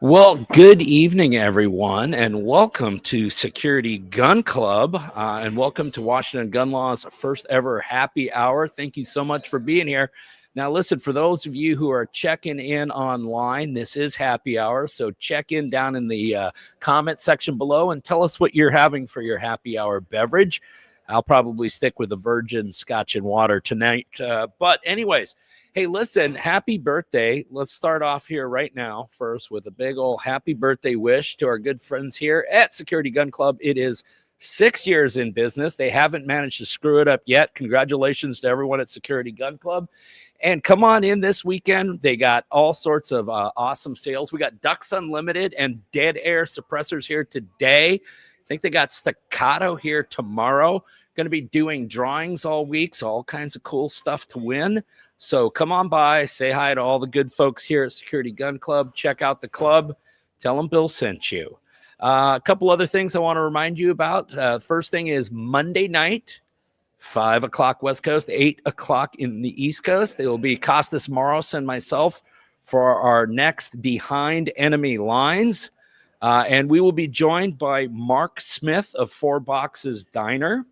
Well, good evening, everyone, and welcome to Security Gun Club, and welcome to Washington Gun Law's first ever happy hour. Thank you so much for being here. Now, listen, for those of you who are checking in online, this is happy hour, so check in down in the comment section below and tell us what you're having for your happy hour beverage. I'll probably stick with a virgin scotch and water tonight, but anyways, hey, listen, happy birthday. Let's start off here right now first with a big old happy birthday wish to our good friends here at Security Gun Club. It is 6 years in business. They haven't managed to screw it up yet. Congratulations to everyone at Security Gun Club. And come on in this weekend. They got all sorts of awesome sales. We got Ducks Unlimited and Dead Air suppressors here today. I think they got Staccato here tomorrow. Going to be doing drawings all week, so all kinds of cool stuff to win. So come on by, say hi to all the good folks here at Security Gun Club. Check out the club. Tell them Bill sent you. A couple other things I want to remind you about. First thing is Monday night, 5 o'clock West Coast, 8 o'clock in the East Coast. It will be Costas Moros and myself for our next Behind Enemy Lines. And we will be joined by Mark Smith of Four Boxes Diner.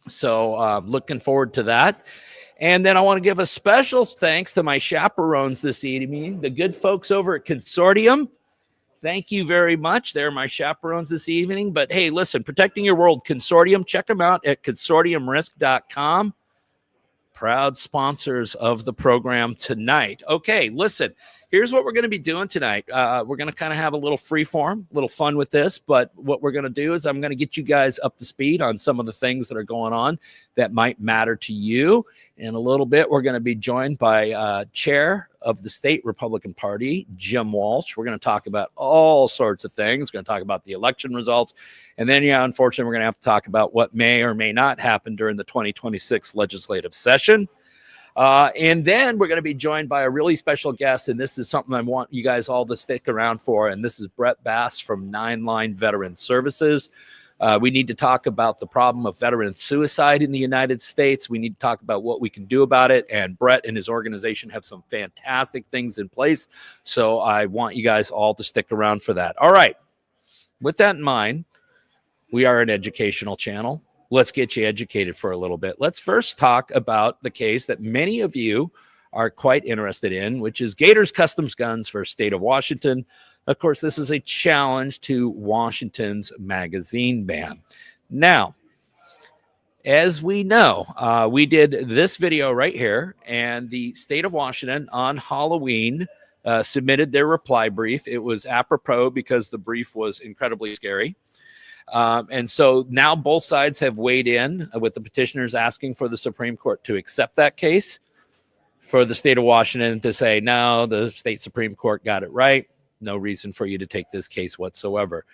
So looking forward to that. And then I want to give a special thanks to my chaperones this evening, the good folks over at Consortium. Thank you very much. They're my chaperones this evening. But hey, listen, Protecting Your World Consortium, check them out at consortiumrisk.com. Proud sponsors of the program tonight. Okay, listen, here's what we're going to be doing tonight. We're going to kind of have a little freeform, a little fun with this, but what we're going to do is I'm going to get you guys up to speed on some of the things that are going on that might matter to you. In a little bit, we're going to be joined by Chair of the State Republican Party, Jim Walsh. We're going to talk about all sorts of things. We're going to talk about the election results. And then, unfortunately, we're going to have to talk about what may or may not happen during the 2026 legislative session. And then we're going to be joined by a really special guest, and this is something I want you guys all to stick around for, and this is Brett Bass from Nineline Veteran Services. We need to talk about the problem of veteran suicide in the United States. We need to talk about what we can do about it, and Brett and his organization have some fantastic things in place, so I want you guys all to stick around for that. All right, with that in mind, we are an educational channel. Let's get you educated for a little bit. Let's first talk about the case that many of you are quite interested in, which is Gators Customs Guns for State of Washington. Of course, this is a challenge to Washington's magazine ban. Now, as we know, we did this video right here, and the state of Washington on Halloween submitted their reply brief. It was apropos because the brief was incredibly scary. And so now both sides have weighed in with the petitioners asking for the Supreme Court to accept that case, for the state of Washington to say, no, the state Supreme Court got it right. No reason for you to take this case whatsoever.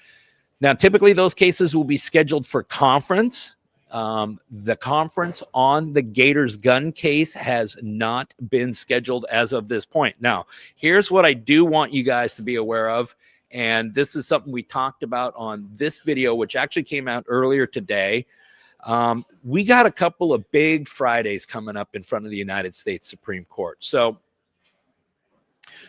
Now, typically those cases will be scheduled for conference. The conference on the Gators gun case has not been scheduled as of this point. Now, here's what I do want you guys to be aware of. And this is something we talked about on this video, which actually came out earlier today. We got a couple of big Fridays coming up in front of the United States Supreme Court. So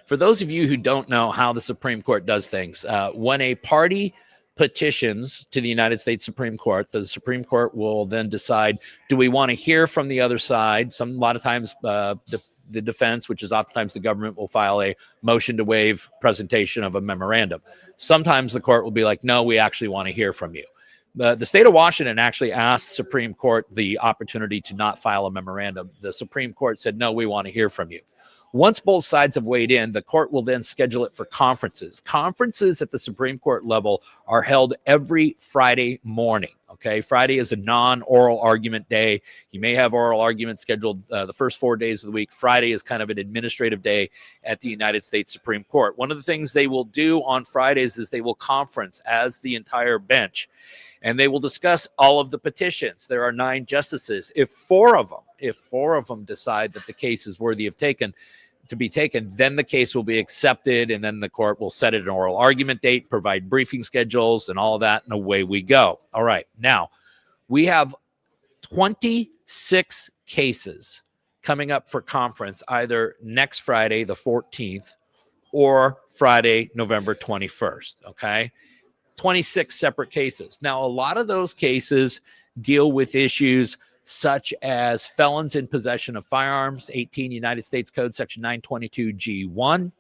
for those of you who don't know how the Supreme Court does things, when a party petitions to the United States Supreme Court, the Supreme Court will then decide, do we want to hear from the other side? A lot of times the defense, which is oftentimes the government, will file a motion to waive presentation of a memorandum. Sometimes the court will be like, no, we actually want to hear from you. The state of Washington actually asked Supreme Court the opportunity to not file a memorandum. The Supreme Court said, no, we want to hear from you. Once both sides have weighed in, the court will then schedule it for conferences. Conferences at the Supreme Court level are held every Friday morning. Okay, Friday is a non-oral argument day. You may have oral arguments scheduled the first 4 days of the week. Friday is kind of an administrative day at the United States Supreme Court. One of the things they will do on Fridays is they will conference as the entire bench, and they will discuss all of the petitions. There are 9 justices. If four of them decide that the case is worthy of to be taken, then the case will be accepted, and then the court will set it an oral argument date, provide briefing schedules, and all of that, and away we go. All right, now we have 26 cases coming up for conference either next Friday, the 14th, or Friday, November 21st. Okay. 26 separate cases. Now, a lot of those cases deal with issues such as felons in possession of firearms, 18 United States Code Section 922G1.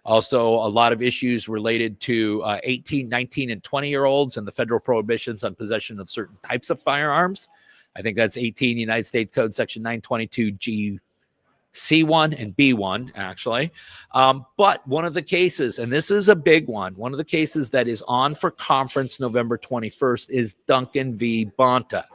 Also, a lot of issues related to 18, 19, and 20-year-olds and the federal prohibitions on possession of certain types of firearms. I think that's 18 United States Code Section 922G C1 and B1, actually. But one of the cases, and this is a big one of the cases that is on for conference November 21st is Duncan v. Bonta.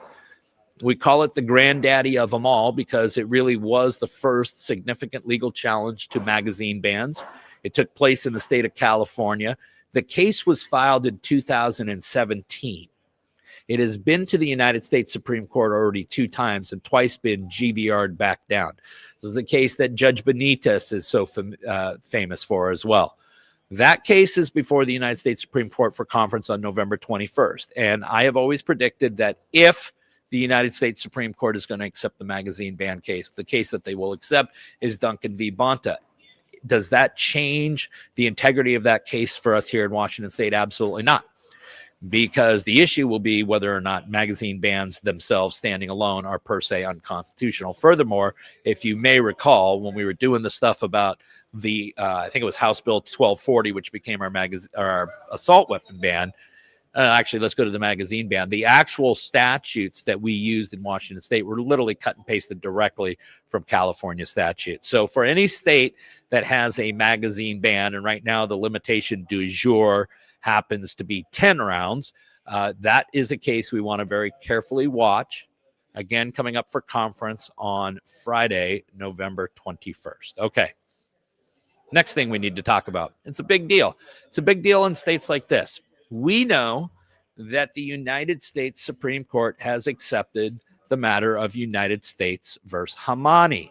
We call it the granddaddy of them all because it really was the first significant legal challenge to magazine bans. It took place in the state of California. The case was filed in 2017. It has been to the United States Supreme Court already 2 times and twice been GVR'd back down. This is the case that Judge Benitez is so famous for as well. That case is before the United States Supreme Court for conference on November 21st. And I have always predicted that if the United States Supreme Court is going to accept the magazine ban case, the case that they will accept is Duncan v. Bonta. Does that change the integrity of that case for us here in Washington State? Absolutely not. Because the issue will be whether or not magazine bans themselves standing alone are per se unconstitutional. Furthermore, if you may recall, when we were doing the stuff about the, I think it was House Bill 1240, which became our assault weapon ban. Actually, let's go to the magazine ban. The actual statutes that we used in Washington State were literally cut and pasted directly from California statutes. So for any state that has a magazine ban, and right now the limitation du jour happens to be 10 rounds. That is a case we want to very carefully watch. Again, coming up for conference on Friday, November 21st. Okay. Next thing we need to talk about. It's a big deal. It's a big deal in states like this. We know that the United States Supreme Court has accepted the matter of United States versus Hamani.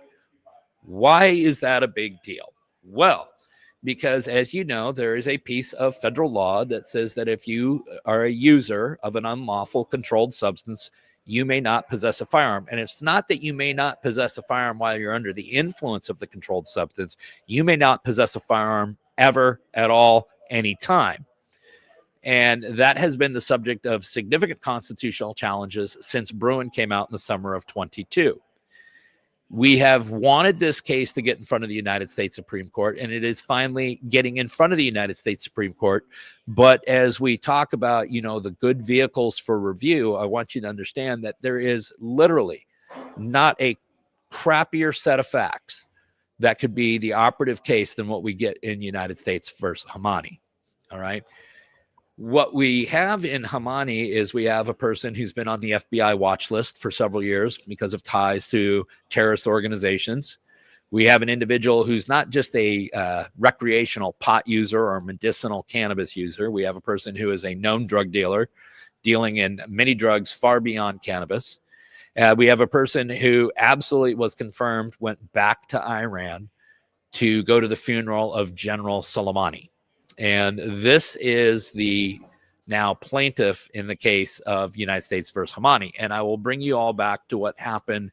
Why is that a big deal? Well, because as you know, there is a piece of federal law that says that if you are a user of an unlawful controlled substance, you may not possess a firearm. And it's not that you may not possess a firearm while you're under the influence of the controlled substance. You may not possess a firearm ever, at all, anytime. And that has been the subject of significant constitutional challenges since Bruin came out in the summer of 22. We have wanted this case to get in front of the United States Supreme Court, and it is finally getting in front of the United States Supreme Court. But as we talk about, the good vehicles for review, I want you to understand that there is literally not a crappier set of facts that could be the operative case than what we get in United States versus Hamani. All right. What we have in Hamani is we have a person who's been on the FBI watch list for several years because of ties to terrorist organizations. We have an individual who's not just a recreational pot user or medicinal cannabis user. We have a person who is a known drug dealer dealing in many drugs far beyond cannabis. We have a person who absolutely was confirmed went back to Iran to go to the funeral of General Soleimani. And this is the now plaintiff in the case of United States versus Hamani. And I will bring you all back to what happened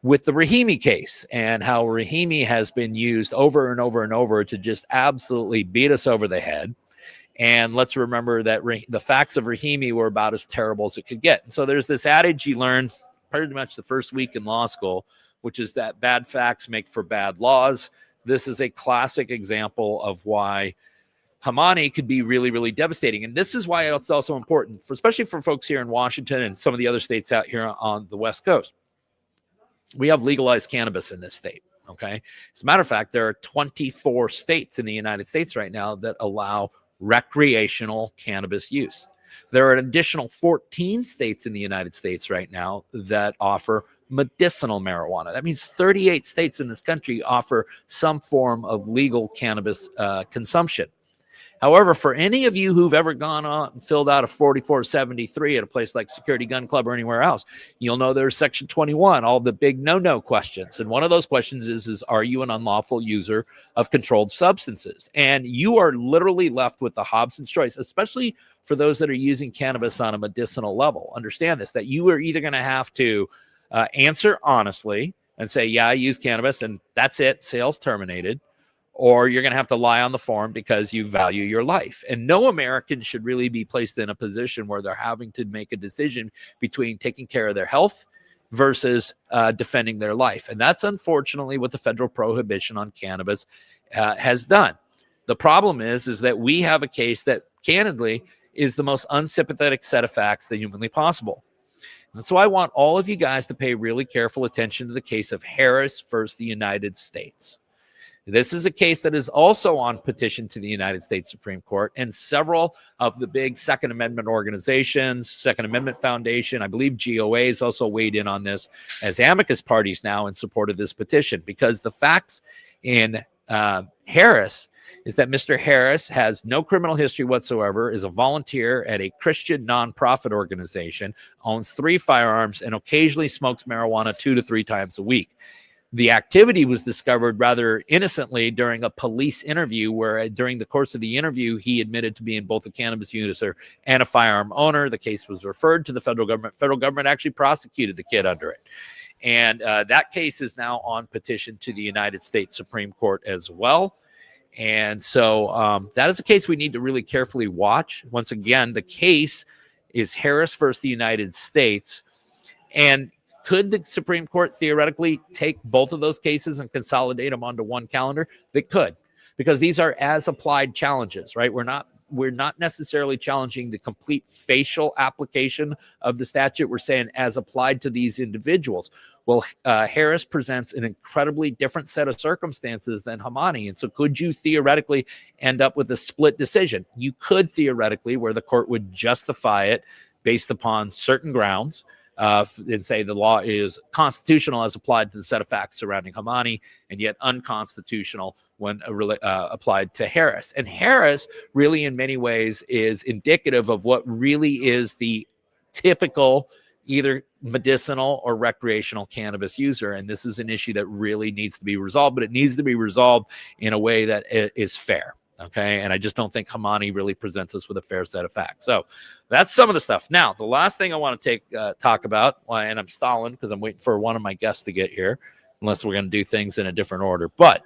with the Rahimi case and how Rahimi has been used over and over and over to just absolutely beat us over the head. And let's remember that the facts of Rahimi were about as terrible as it could get. And so there's this adage you learn pretty much the first week in law school, which is that bad facts make for bad laws. This is a classic example of why Hamani could be really, really devastating. And this is why it's also important, especially for folks here in Washington and some of the other states out here on the West Coast. We have legalized cannabis in this state, okay? As a matter of fact, there are 24 states in the United States right now that allow recreational cannabis use. There are an additional 14 states in the United States right now that offer medicinal marijuana. That means 38 states in this country offer some form of legal cannabis consumption. However, for any of you who've ever gone on and filled out a 4473 at a place like Security Gun Club or anywhere else, you'll know there's Section 21, all the big no-no questions. And one of those questions is are you an unlawful user of controlled substances? And you are literally left with the Hobson's choice, especially for those that are using cannabis on a medicinal level. Understand this, that you are either going to have to answer honestly and say, yeah, I use cannabis, and that's it, sales terminated. or you're going to have to lie on the form because you value your life. And no American should really be placed in a position where they're having to make a decision between taking care of their health versus defending their life. And that's unfortunately what the federal prohibition on cannabis has done. The problem is that we have a case that candidly is the most unsympathetic set of facts that humanly possible. And so I want all of you guys to pay really careful attention to the case of Harris versus the United States. This is a case that is also on petition to the United States Supreme Court, and several of the big Second Amendment organizations, Second Amendment Foundation, I believe GOA has also weighed in on this as amicus parties now in support of this petition, because the facts in Harris is that Mr. Harris has no criminal history whatsoever, is a volunteer at a Christian nonprofit organization, owns 3 firearms, and occasionally smokes marijuana 2 to 3 times a week. The activity was discovered rather innocently during a police interview where during the course of the interview, he admitted to being both a cannabis user and a firearm owner. The case was referred to the federal government. Federal government actually prosecuted the kid under it. And that case is now on petition to the United States Supreme Court as well. And so that is a case we need to really carefully watch. Once again, the case is Harris versus the United States. And could the Supreme Court theoretically take both of those cases and consolidate them onto one calendar? They could, because these are as applied challenges, right? We're not necessarily challenging the complete facial application of the statute. We're saying as applied to these individuals. Well, Harris presents an incredibly different set of circumstances than Hamani. And so could you theoretically end up with a split decision? You could theoretically, where the court would justify it based upon certain grounds, and say the law is constitutional as applied to the set of facts surrounding Hamani, and yet unconstitutional when applied to Harris. And Harris really in many ways is indicative of what really is the typical either medicinal or recreational cannabis user. And this is an issue that really needs to be resolved, but it needs to be resolved in a way that is fair. Okay. And I just don't think Hamani really presents us with a fair set of facts. So that's some of the stuff. Now, the last thing I want to talk about, and I'm stalling because I'm waiting for one of my guests to get here, unless we're going to do things in a different order. But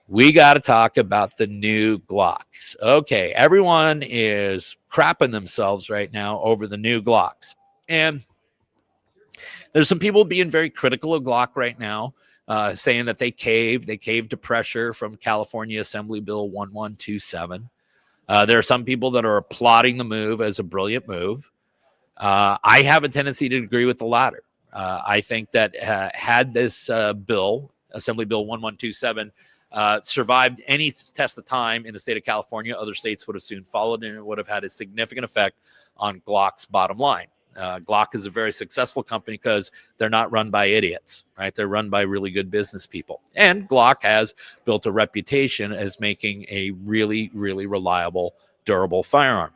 we got to talk about the new Glocks. Okay. Everyone is crapping themselves right now over the new Glocks. And there's some people being very critical of Glock right now. Saying that they caved to pressure from California Assembly Bill 1127. There are some people that are applauding the move as a brilliant move. I have a tendency to agree with the latter. I think that had this bill, Assembly Bill 1127, survived any test of time in the state of California, other states would have soon followed, and it would have had a significant effect on Glock's bottom line. Glock is a very successful company because they're not run by idiots, right? They're run by really good business people. And Glock has built a reputation as making a really, really reliable, durable firearm.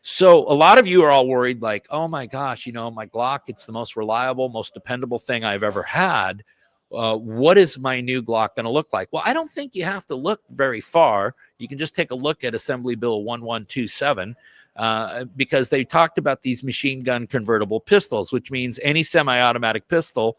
So a lot of you are all worried like, oh my gosh, my Glock, it's the most reliable, most dependable thing I've ever had. What is my new Glock going to look like? Well, I don't think you have to look very far. You can just take a look at Assembly Bill 1127. Because they talked about these machine gun convertible pistols, which means any semi-automatic pistol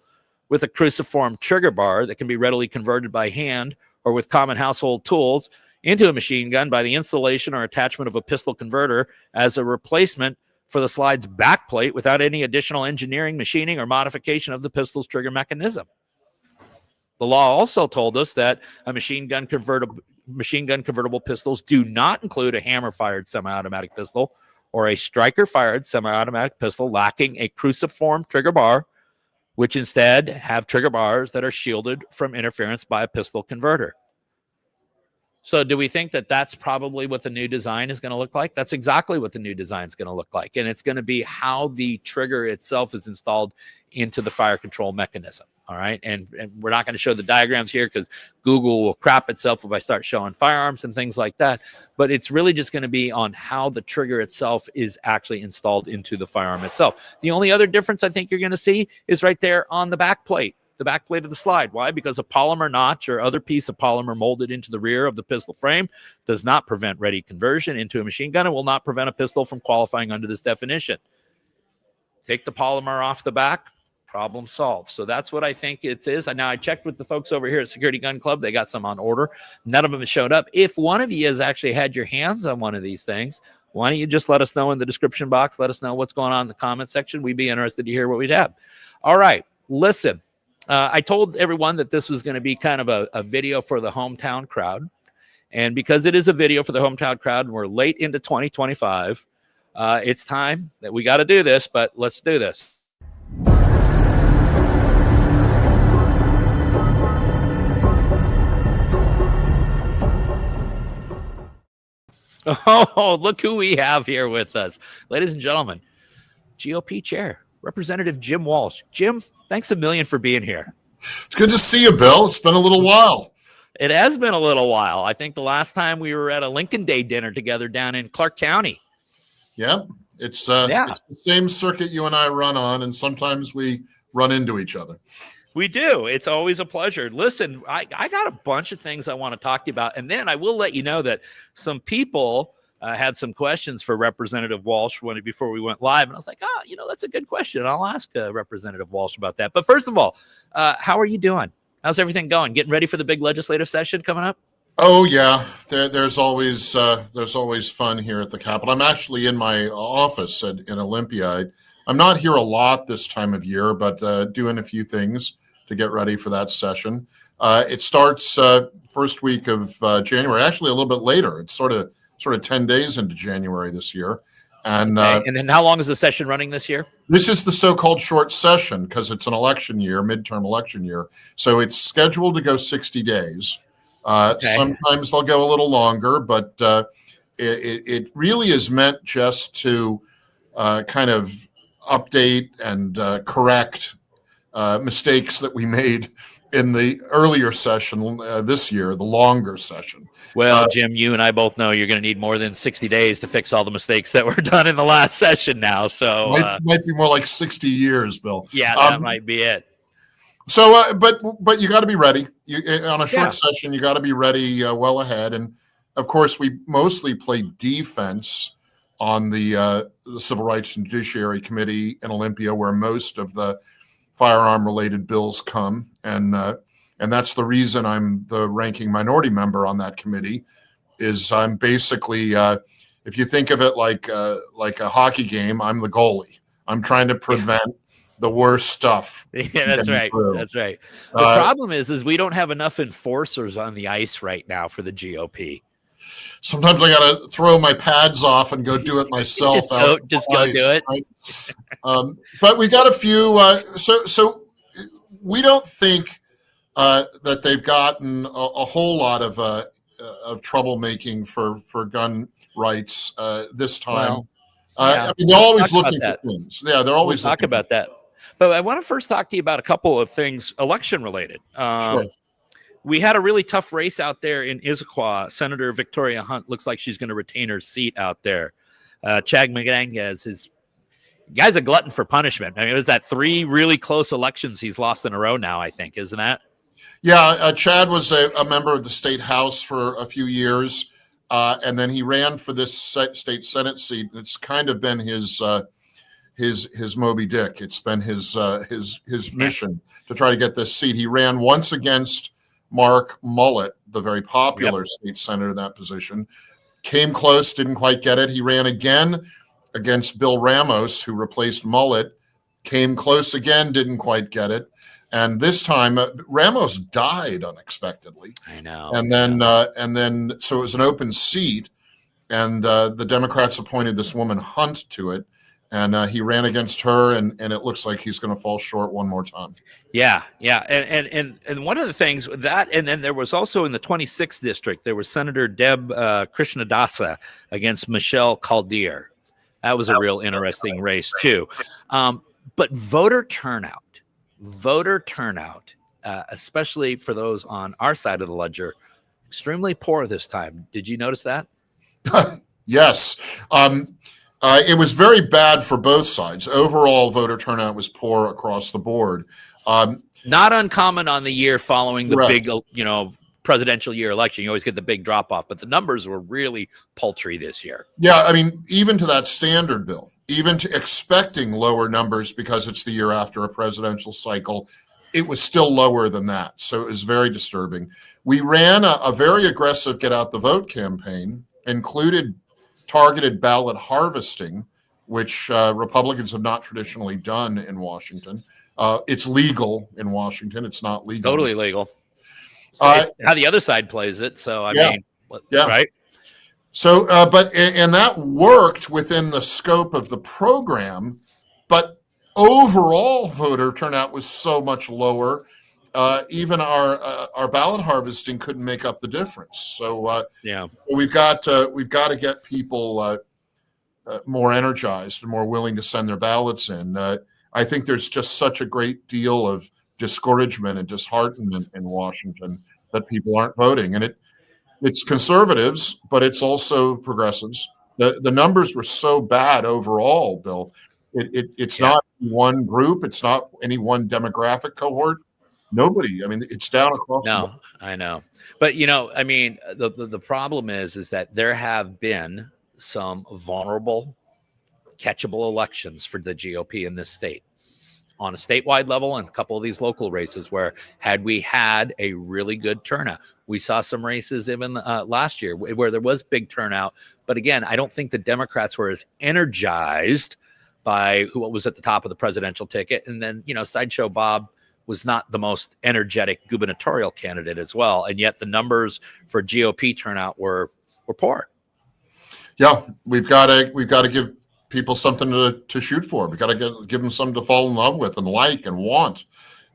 with a cruciform trigger bar that can be readily converted by hand or with common household tools into a machine gun by the installation or attachment of a pistol converter as a replacement for the slide's backplate without any additional engineering, machining, or modification of the pistol's trigger mechanism. The law also told us that a machine gun convertible pistols do not include a hammer-fired semi-automatic pistol or a striker-fired semi-automatic pistol lacking a cruciform trigger bar, which instead have trigger bars that are shielded from interference by a pistol converter. So do we think that that's probably what the new design is going to look like? That's exactly what the new design is going to look like. And it's going to be how the trigger itself is installed into the fire control mechanism. All right. And we're not going to show the diagrams here because Google will crap itself if I start showing firearms and things like that. But it's really just going to be on how the trigger itself is actually installed into the firearm itself. The only other difference I think you're going to see is right there on the back plate. The back plate of the slide. Why? Because a polymer notch or other piece of polymer molded into the rear of the pistol frame does not prevent ready conversion into a machine gun and will not prevent a pistol from qualifying under this definition. Take the polymer off the back, Problem solved. So that's what I think it is. And now I checked with the folks over here at Security Gun Club. They got some on order. None of them have showed up. If one of you has actually had your hands on one of these things, why don't you just let us know in the description box? Let us know what's going on in the comment section. We'd be interested to hear what we'd have. All right, listen. I told everyone that this was going to be kind of a video for the hometown crowd. And because it is a video for the hometown crowd, and we're late into 2025, it's time that we got to do this, but let's do this. Oh, look who we have here with us. Ladies and gentlemen, GOP chair, Representative Jim Walsh. Jim, thanks a million for being here. It's good to see you, Bill. It's been a little while. It has been a little while. I think the last time we were at a Lincoln Day dinner together down in Clark County. Yeah, it's the same circuit you and I run on, and sometimes we run into each other. We do. It's always a pleasure. Listen, I got a bunch of things I want to talk to you about, and then I will let you know that some people had some questions for Representative Walsh before we went live, and I was like, that's a good question. I'll ask Representative Walsh about that. But first of all, how are you doing? How's everything going? Getting ready for the big legislative session coming up? Oh yeah, there's always fun here at the Capitol. I'm actually in my office in Olympia. I'm not here a lot this time of year, but doing a few things to get ready for that session. It starts first week of January, actually a little bit later. It's sort of 10 days into January this year. And and then how long is the session running this year? This is the so-called short session because it's an election year, midterm election year. So it's scheduled to go 60 days. Sometimes they'll go a little longer, but it really is meant just to kind of update and correct mistakes that we made in the earlier session this year, the longer session. Well, Jim, you and I both know you're going to need more than 60 days to fix all the mistakes that were done in the last session now. So might be more like 60 years, Bill. Yeah, that might be it. So, but you got to be ready. On a short session, you got to be ready well ahead. And of course, we mostly play defense on the Civil Rights and Judiciary Committee in Olympia, where most of the firearm-related bills come, and that's the reason I'm the ranking minority member on that committee. Is I'm basically, if you think of it like a hockey game, I'm the goalie. I'm trying to prevent the worst stuff. Yeah, that's right. Through. That's right. The problem is we don't have enough enforcers on the ice right now for the GOP. Sometimes I got to throw my pads off and go do it myself. Just go do it. Right? But we got a few. So we don't think that they've gotten a whole lot of troublemaking for gun rights this time. I mean, they're always looking for things. Yeah, they're always talk about that. But I want to first talk to you about a couple of things election related. Sure. We had a really tough race out there in Issaquah. Senator Victoria Hunt looks like she's going to retain her seat out there. Chad Magangas, guy's a glutton for punishment. I mean, it was that 3 really close elections he's lost in a row now, I think, isn't that? Yeah, Chad was a member of the state house for a few years, and then he ran for this state senate seat. It's kind of been his Moby Dick. It's been his mission to try to get this seat. He ran once against Mark Mullet, the very popular state senator in that position, came close, didn't quite get it. He ran again against Bill Ramos, who replaced Mullet, came close again, didn't quite get it. And this time, Ramos died unexpectedly. I know. And then, so it was an open seat, and the Democrats appointed this woman Hunt to it. And he ran against her, and it looks like he's going to fall short one more time. Yeah. And one of the things that, and then there was also in the 26th district, there was Senator Deb Krishnadasa against Michelle Caldier. That was a real interesting race too. But voter turnout, especially for those on our side of the ledger, extremely poor this time. Did you notice that? Yes. It was very bad for both sides. Overall, voter turnout was poor across the board. Not uncommon on the year following the big, presidential year election. You always get the big drop off, but the numbers were really paltry this year. Yeah, I mean, even to that standard, Bill, even to expecting lower numbers because it's the year after a presidential cycle, it was still lower than that. So it was very disturbing. We ran a very aggressive get out the vote campaign, included targeted ballot harvesting, which Republicans have not traditionally done in Washington. It's legal in Washington. It's not legal. Totally legal. So it's how the other side plays it. So, I mean, right? So, and that worked within the scope of the program, but overall voter turnout was so much lower. Even our ballot harvesting couldn't make up the difference. So, we've got to get people more energized and more willing to send their ballots in. I think there's just such a great deal of discouragement and disheartenment in Washington that people aren't voting, and it's conservatives, but it's also progressives. The numbers were so bad overall, Bill. It's not one group. It's not any one demographic cohort. Nobody. I mean, it's down across. No, I know. But, I mean, the problem is that there have been some vulnerable, catchable elections for the GOP in this state on a statewide level and a couple of these local races where had we had a really good turnout. We saw some races even last year where there was big turnout. But again, I don't think the Democrats were as energized by what was at the top of the presidential ticket. And then, Sideshow Bob was not the most energetic gubernatorial candidate as well. And yet the numbers for GOP turnout were poor. Yeah, we've got to give people something to shoot for. We've got to give them something to fall in love with and like and want.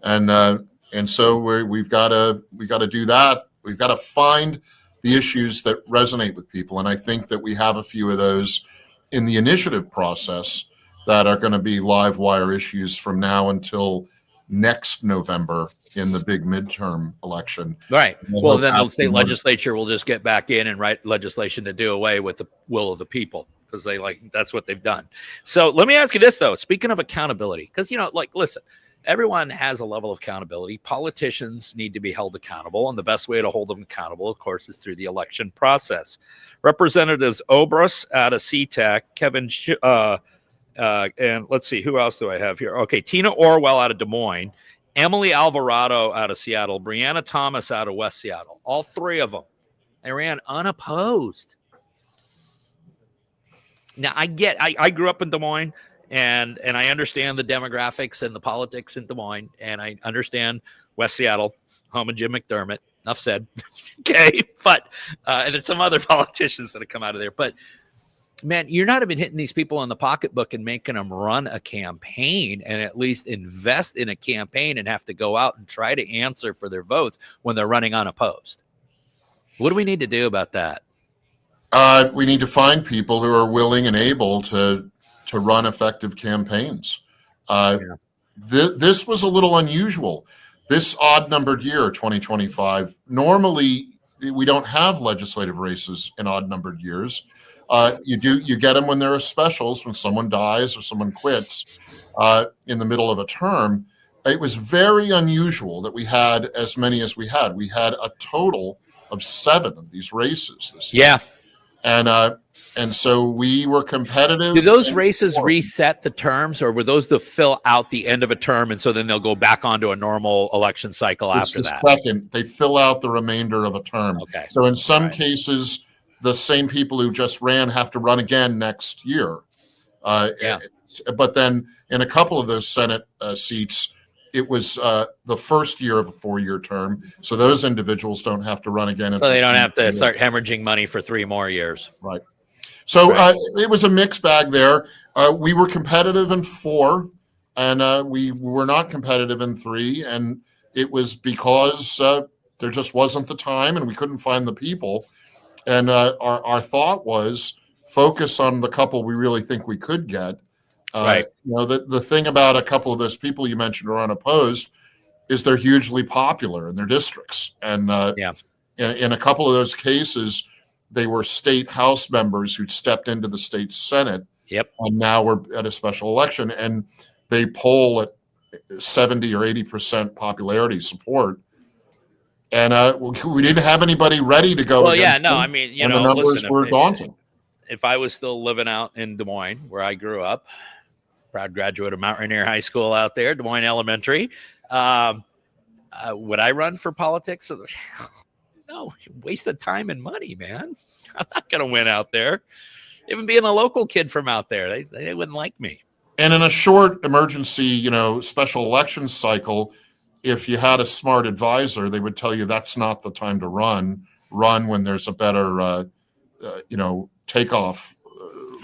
And so we've got to do that. We've got to find the issues that resonate with people. And I think that we have a few of those in the initiative process that are going to be live wire issues from now until next November in the big midterm election. Right. Well, then the state legislature will just get back in and write legislation to do away with the will of the people because that's what they've done. So let me ask you this, though. Speaking of accountability, because, listen, everyone has a level of accountability. Politicians need to be held accountable. And the best way to hold them accountable, of course, is through the election process. Representatives Obras out of SeaTac, Kevin and let's see, who else do I have here? Okay, Tina Orwell out of Des Moines, Emily Alvarado out of Seattle, Brianna Thomas out of West Seattle. All three of them, they ran unopposed. Now, I grew up in Des Moines, and I understand the demographics and the politics in Des Moines, and I understand West Seattle, home of Jim McDermott. Enough said. Okay, but and there's some other politicians that have come out of there, but man, you're not even hitting these people in the pocketbook and making them run a campaign and at least invest in a campaign and have to go out and try to answer for their votes when they're running unopposed. What do we need to do about that? We need to find people who are willing and able to run effective campaigns. This was a little unusual. This odd-numbered year, 2025, normally we don't have legislative races in odd-numbered years. You get them when there are specials, when someone dies or someone quits in the middle of a term. It was very unusual that we had as many as we had. We had a total of 7 of these races this year. And so we were competitive. Do those races reset the terms, or were those to fill out the end of a term, and so then they'll go back onto a normal election cycle after that? Second, they fill out the remainder of a term. Okay. So in some cases, the same people who just ran have to run again next year. But then in a couple of those Senate seats, it was the first year of a 4-year term. So those individuals don't have to run again. So they don't have to start hemorrhaging money for 3 more years. Right. So it was a mixed bag there. We were competitive in 4, and we were not competitive in 3. And it was because there just wasn't the time and we couldn't find the people. And our thought was focus on the couple we really think we could get. Right. The thing about a couple of those people you mentioned are unopposed is they're hugely popular in their districts. And in a couple of those cases, they were state House members who'd stepped into the state Senate. Yep. And now we're at a special election, and they poll at 70 or 80% popularity support. And we didn't have anybody ready to go. Well, yeah, no, I mean, the numbers were daunting. if I was still living out in Des Moines, where I grew up, proud graduate of Mount Rainier High School out there, Des Moines Elementary, would I run for politics? No, waste of time and money, man. I'm not going to win out there. Even being a local kid from out there, they wouldn't like me. And in a short emergency, special election cycle, if you had a smart advisor, they would tell you that's not the time to run. Run when there's a better, takeoff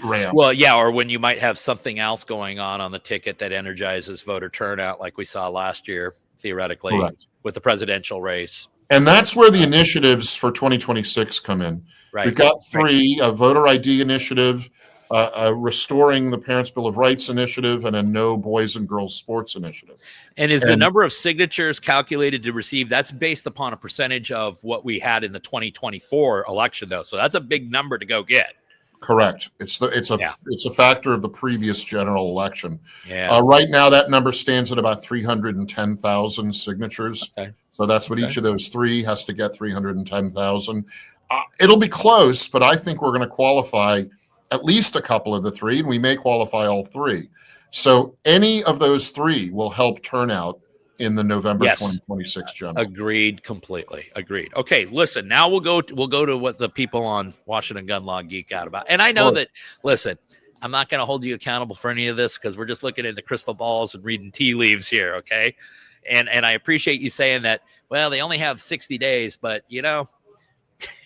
ramp. Well, yeah, or when you might have something else going on the ticket that energizes voter turnout, like we saw last year, theoretically, Correct. With the presidential race. And that's where the initiatives for 2026 come in. Right. We've got three: a voter ID initiative, a restoring the Parents' Bill of Rights initiative, and a no boys and girls sports initiative. And is the number of signatures calculated to receive? That's based upon a percentage of what we had in the 2024 election, though. So that's a big number to go get. Correct. It's a factor of the previous general election. Yeah. Right now, that number stands at about 310,000 signatures. Okay. So that's what each of those three has to get, 310,000. It'll be close, but I think we're going to qualify at least a couple of the three, and we may qualify all three. So any of those three will help turnout in the November 2026 general. Agreed, completely agreed. Okay, listen, now we'll go to what the people on Washington Gun Law geek out about. And I know that, listen, I'm not going to hold you accountable for any of this because we're just looking into crystal balls and reading tea leaves here, okay? And I appreciate you saying that, well, they only have 60 days, but,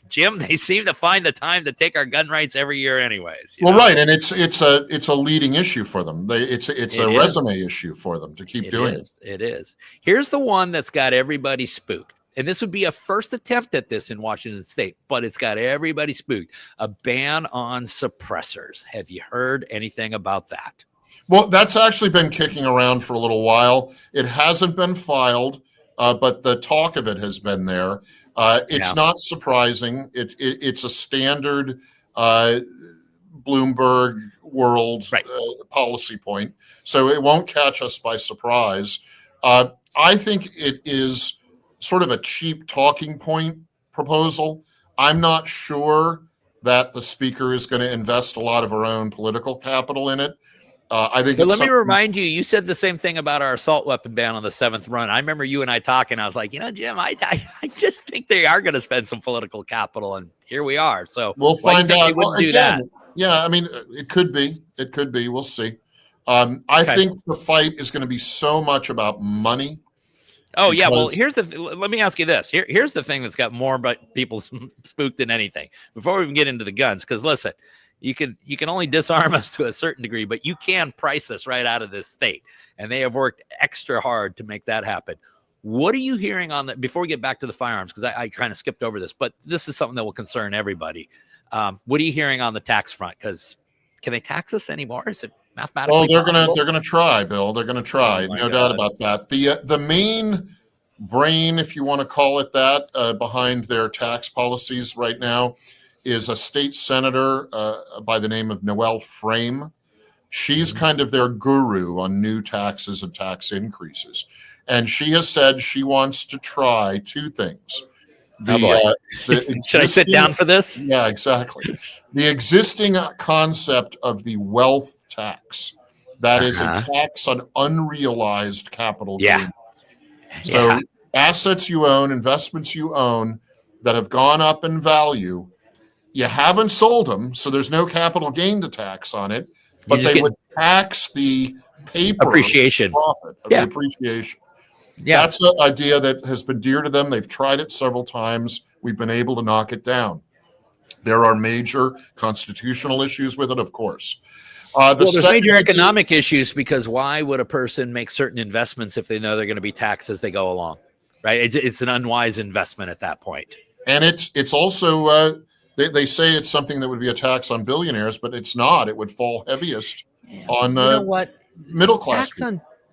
Jim, they seem to find the time to take our gun rights every year anyways. Right, and it's a leading issue for them. It's a resume issue for them to keep doing it. It is. Here's the one that's got everybody spooked. And this would be a first attempt at this in Washington State, but it's got everybody spooked. A ban on suppressors. Have you heard anything about that? Well, that's actually been kicking around for a little while. It hasn't been filed, but the talk of it has been there. It's not surprising. It's a standard Bloomberg world policy point, so it won't catch us by surprise. I think it is sort of a cheap talking point proposal. I'm not sure that the speaker is going to invest a lot of her own political capital in it. I think. But let me remind you, you said the same thing about our assault weapon ban on the 7th run. I remember you and I talking. I was like, Jim, I just think they are going to spend some political capital, and here we are. So we'll find out. Do that? Yeah, I mean, it could be. It could be. We'll see. I think the fight is going to be so much about money. Oh, yeah. Well, let me ask you this. Here's the thing that's got more people spooked than anything. Before we even get into the guns, because listen, you can only disarm us to a certain degree, but you can price us right out of this state. And they have worked extra hard to make that happen. What are you hearing on that? Before we get back to the firearms, because I kind of skipped over this, but this is something that will concern everybody. What are you hearing on the tax front? Because can they tax us anymore? Is it mathematically possible? They're gonna try, Bill. They're gonna try. No doubt about that. The main brain, if you want to call it that, behind their tax policies right now is a state senator by the name of Noelle Frame. She's kind of their guru on new taxes and tax increases. And she has said she wants to try two things. Should I sit down for this? Yeah, exactly. The existing concept of the wealth tax, that is a tax on unrealized capital gains. So assets you own, investments you own that have gone up in value, you haven't sold them, so there's no capital gain to tax on it, but they would tax the paper appreciation. Profit of the appreciation. Yeah. That's an idea that has been dear to them. They've tried it several times. We've been able to knock it down. There are major constitutional issues with it, of course. There's major economic issues, because why would a person make certain investments if they know they're going to be taxed as they go along? Right? It's an unwise investment at that point. And it's also they say it's something that would be a tax on billionaires, but it's not. It would fall heaviest on middle class.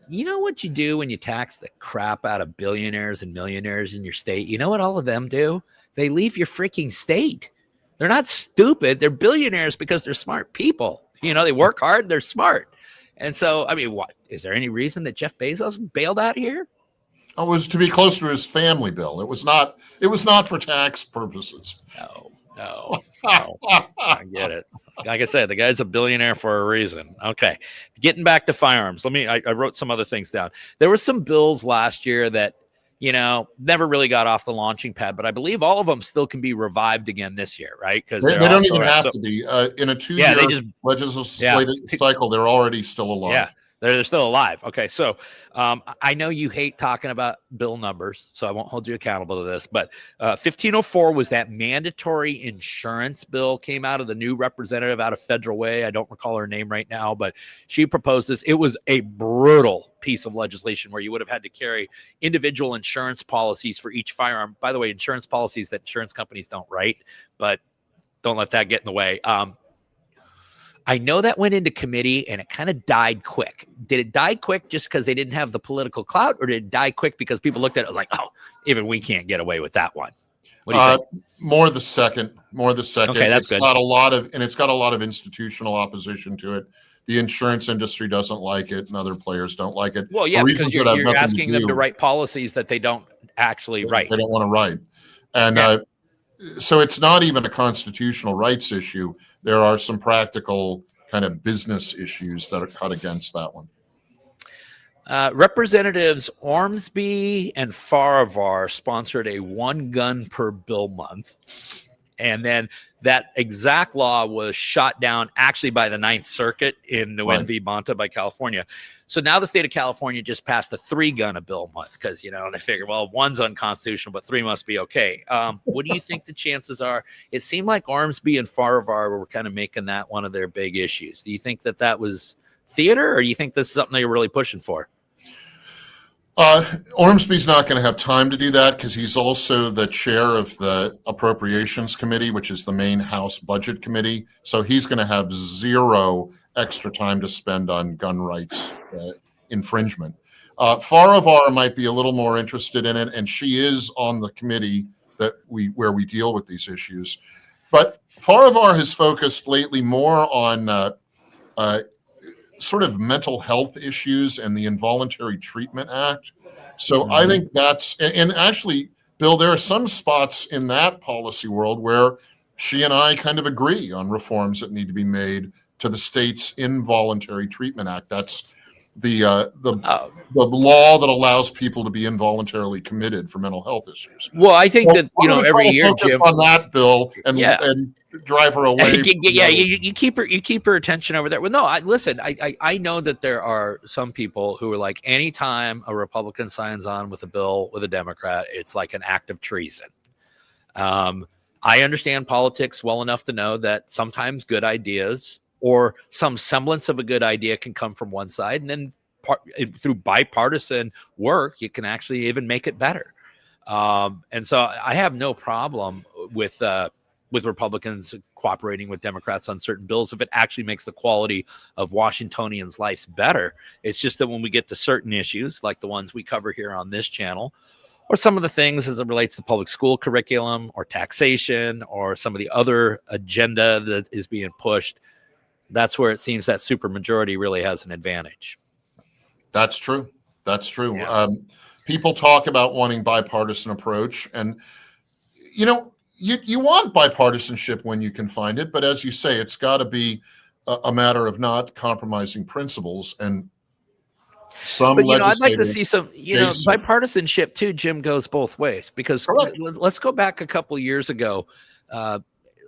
You know what you do when you tax the crap out of billionaires and millionaires in your state? You know what all of them do? They leave your freaking state. They're not stupid. They're billionaires because they're smart people. They work hard. They're smart. And so, I mean, what is there any reason that Jeff Bezos bailed out here? It was to be closer to his family, Bill. It was not for tax purposes. No, no, I get it. Like I said, the guy's a billionaire for a reason. Okay, getting back to firearms. I wrote some other things down. There were some bills last year that never really got off the launching pad, but I believe all of them still can be revived again this year, right? Because they don't even have to be in a 2-year legislative cycle. They're already still alive. Yeah. They're still alive. Okay, so I know you hate talking about bill numbers, so I won't hold you accountable to this, but 1504 was that mandatory insurance bill, came out of the new representative out of Federal Way. I don't recall her name right now, but she proposed this. It was a brutal piece of legislation where you would have had to carry individual insurance policies for each firearm. By the way, insurance policies that insurance companies don't write, but don't let that get in the way. I know that went into committee and it kind of died quick. Did it die quick just because they didn't have the political clout, or did it die quick because people looked at it like, oh, even we can't get away with that one? What do you think? More the second. Okay, that's good. Got it's got a lot of institutional opposition to it. The insurance industry doesn't like it, and other players don't like it. Well, yeah, because you're asking them to write policies that they don't actually write. They don't want to write. And so it's not even a constitutional rights issue. There are some practical kind of business issues that are cut against that one. Representatives Ormsby and Farivar sponsored a 1 gun per bill month. And then that exact law was shot down actually by the Ninth Circuit in Nineline v. Bonta by California. So now the state of California just passed a 3 gun a bill month because, they figure, well, 1's unconstitutional, but 3 must be okay. What do you think the chances are? It seemed like Ormsby and Farivar were kind of making that one of their big issues. Do you think that was theater, or do you think this is something that you're really pushing for? Ormsby's not going to have time to do that because he's also the chair of the Appropriations Committee, which is the main House Budget Committee. So he's going to have 0 extra time to spend on gun rights infringement. Farivar might be a little more interested in it, and she is on the committee where we deal with these issues. But Farivar has focused lately more on sort of mental health issues and the Involuntary Treatment Act. So I think and actually, Bill, there are some spots in that policy world where she and I kind of agree on reforms that need to be made to the state's Involuntary Treatment Act. That's the law that allows people to be involuntarily committed for mental health issues. Well, I think that every year, Jim, on that bill and drive her away. You keep her attention over there. Well, no, I know that there are some people who are like, anytime a Republican signs on with a bill with a Democrat, it's like an act of treason. I understand politics well enough to know that sometimes good ideas or some semblance of a good idea can come from one side, and then through bipartisan work, you can actually even make it better. And so I have no problem with Republicans cooperating with Democrats on certain bills if it actually makes the quality of Washingtonians' lives better. It's just that when we get to certain issues, like the ones we cover here on this channel, or some of the things as it relates to public school curriculum or taxation or some of the other agenda that is being pushed, that's where it seems that supermajority really has an advantage. That's true. Yeah. People talk about wanting bipartisan approach, and you want bipartisanship when you can find it, but as you say, it's got to be a matter of not compromising principles. And I'd like to see some, bipartisanship too, Jim, goes both ways, because let's go back a couple of years ago.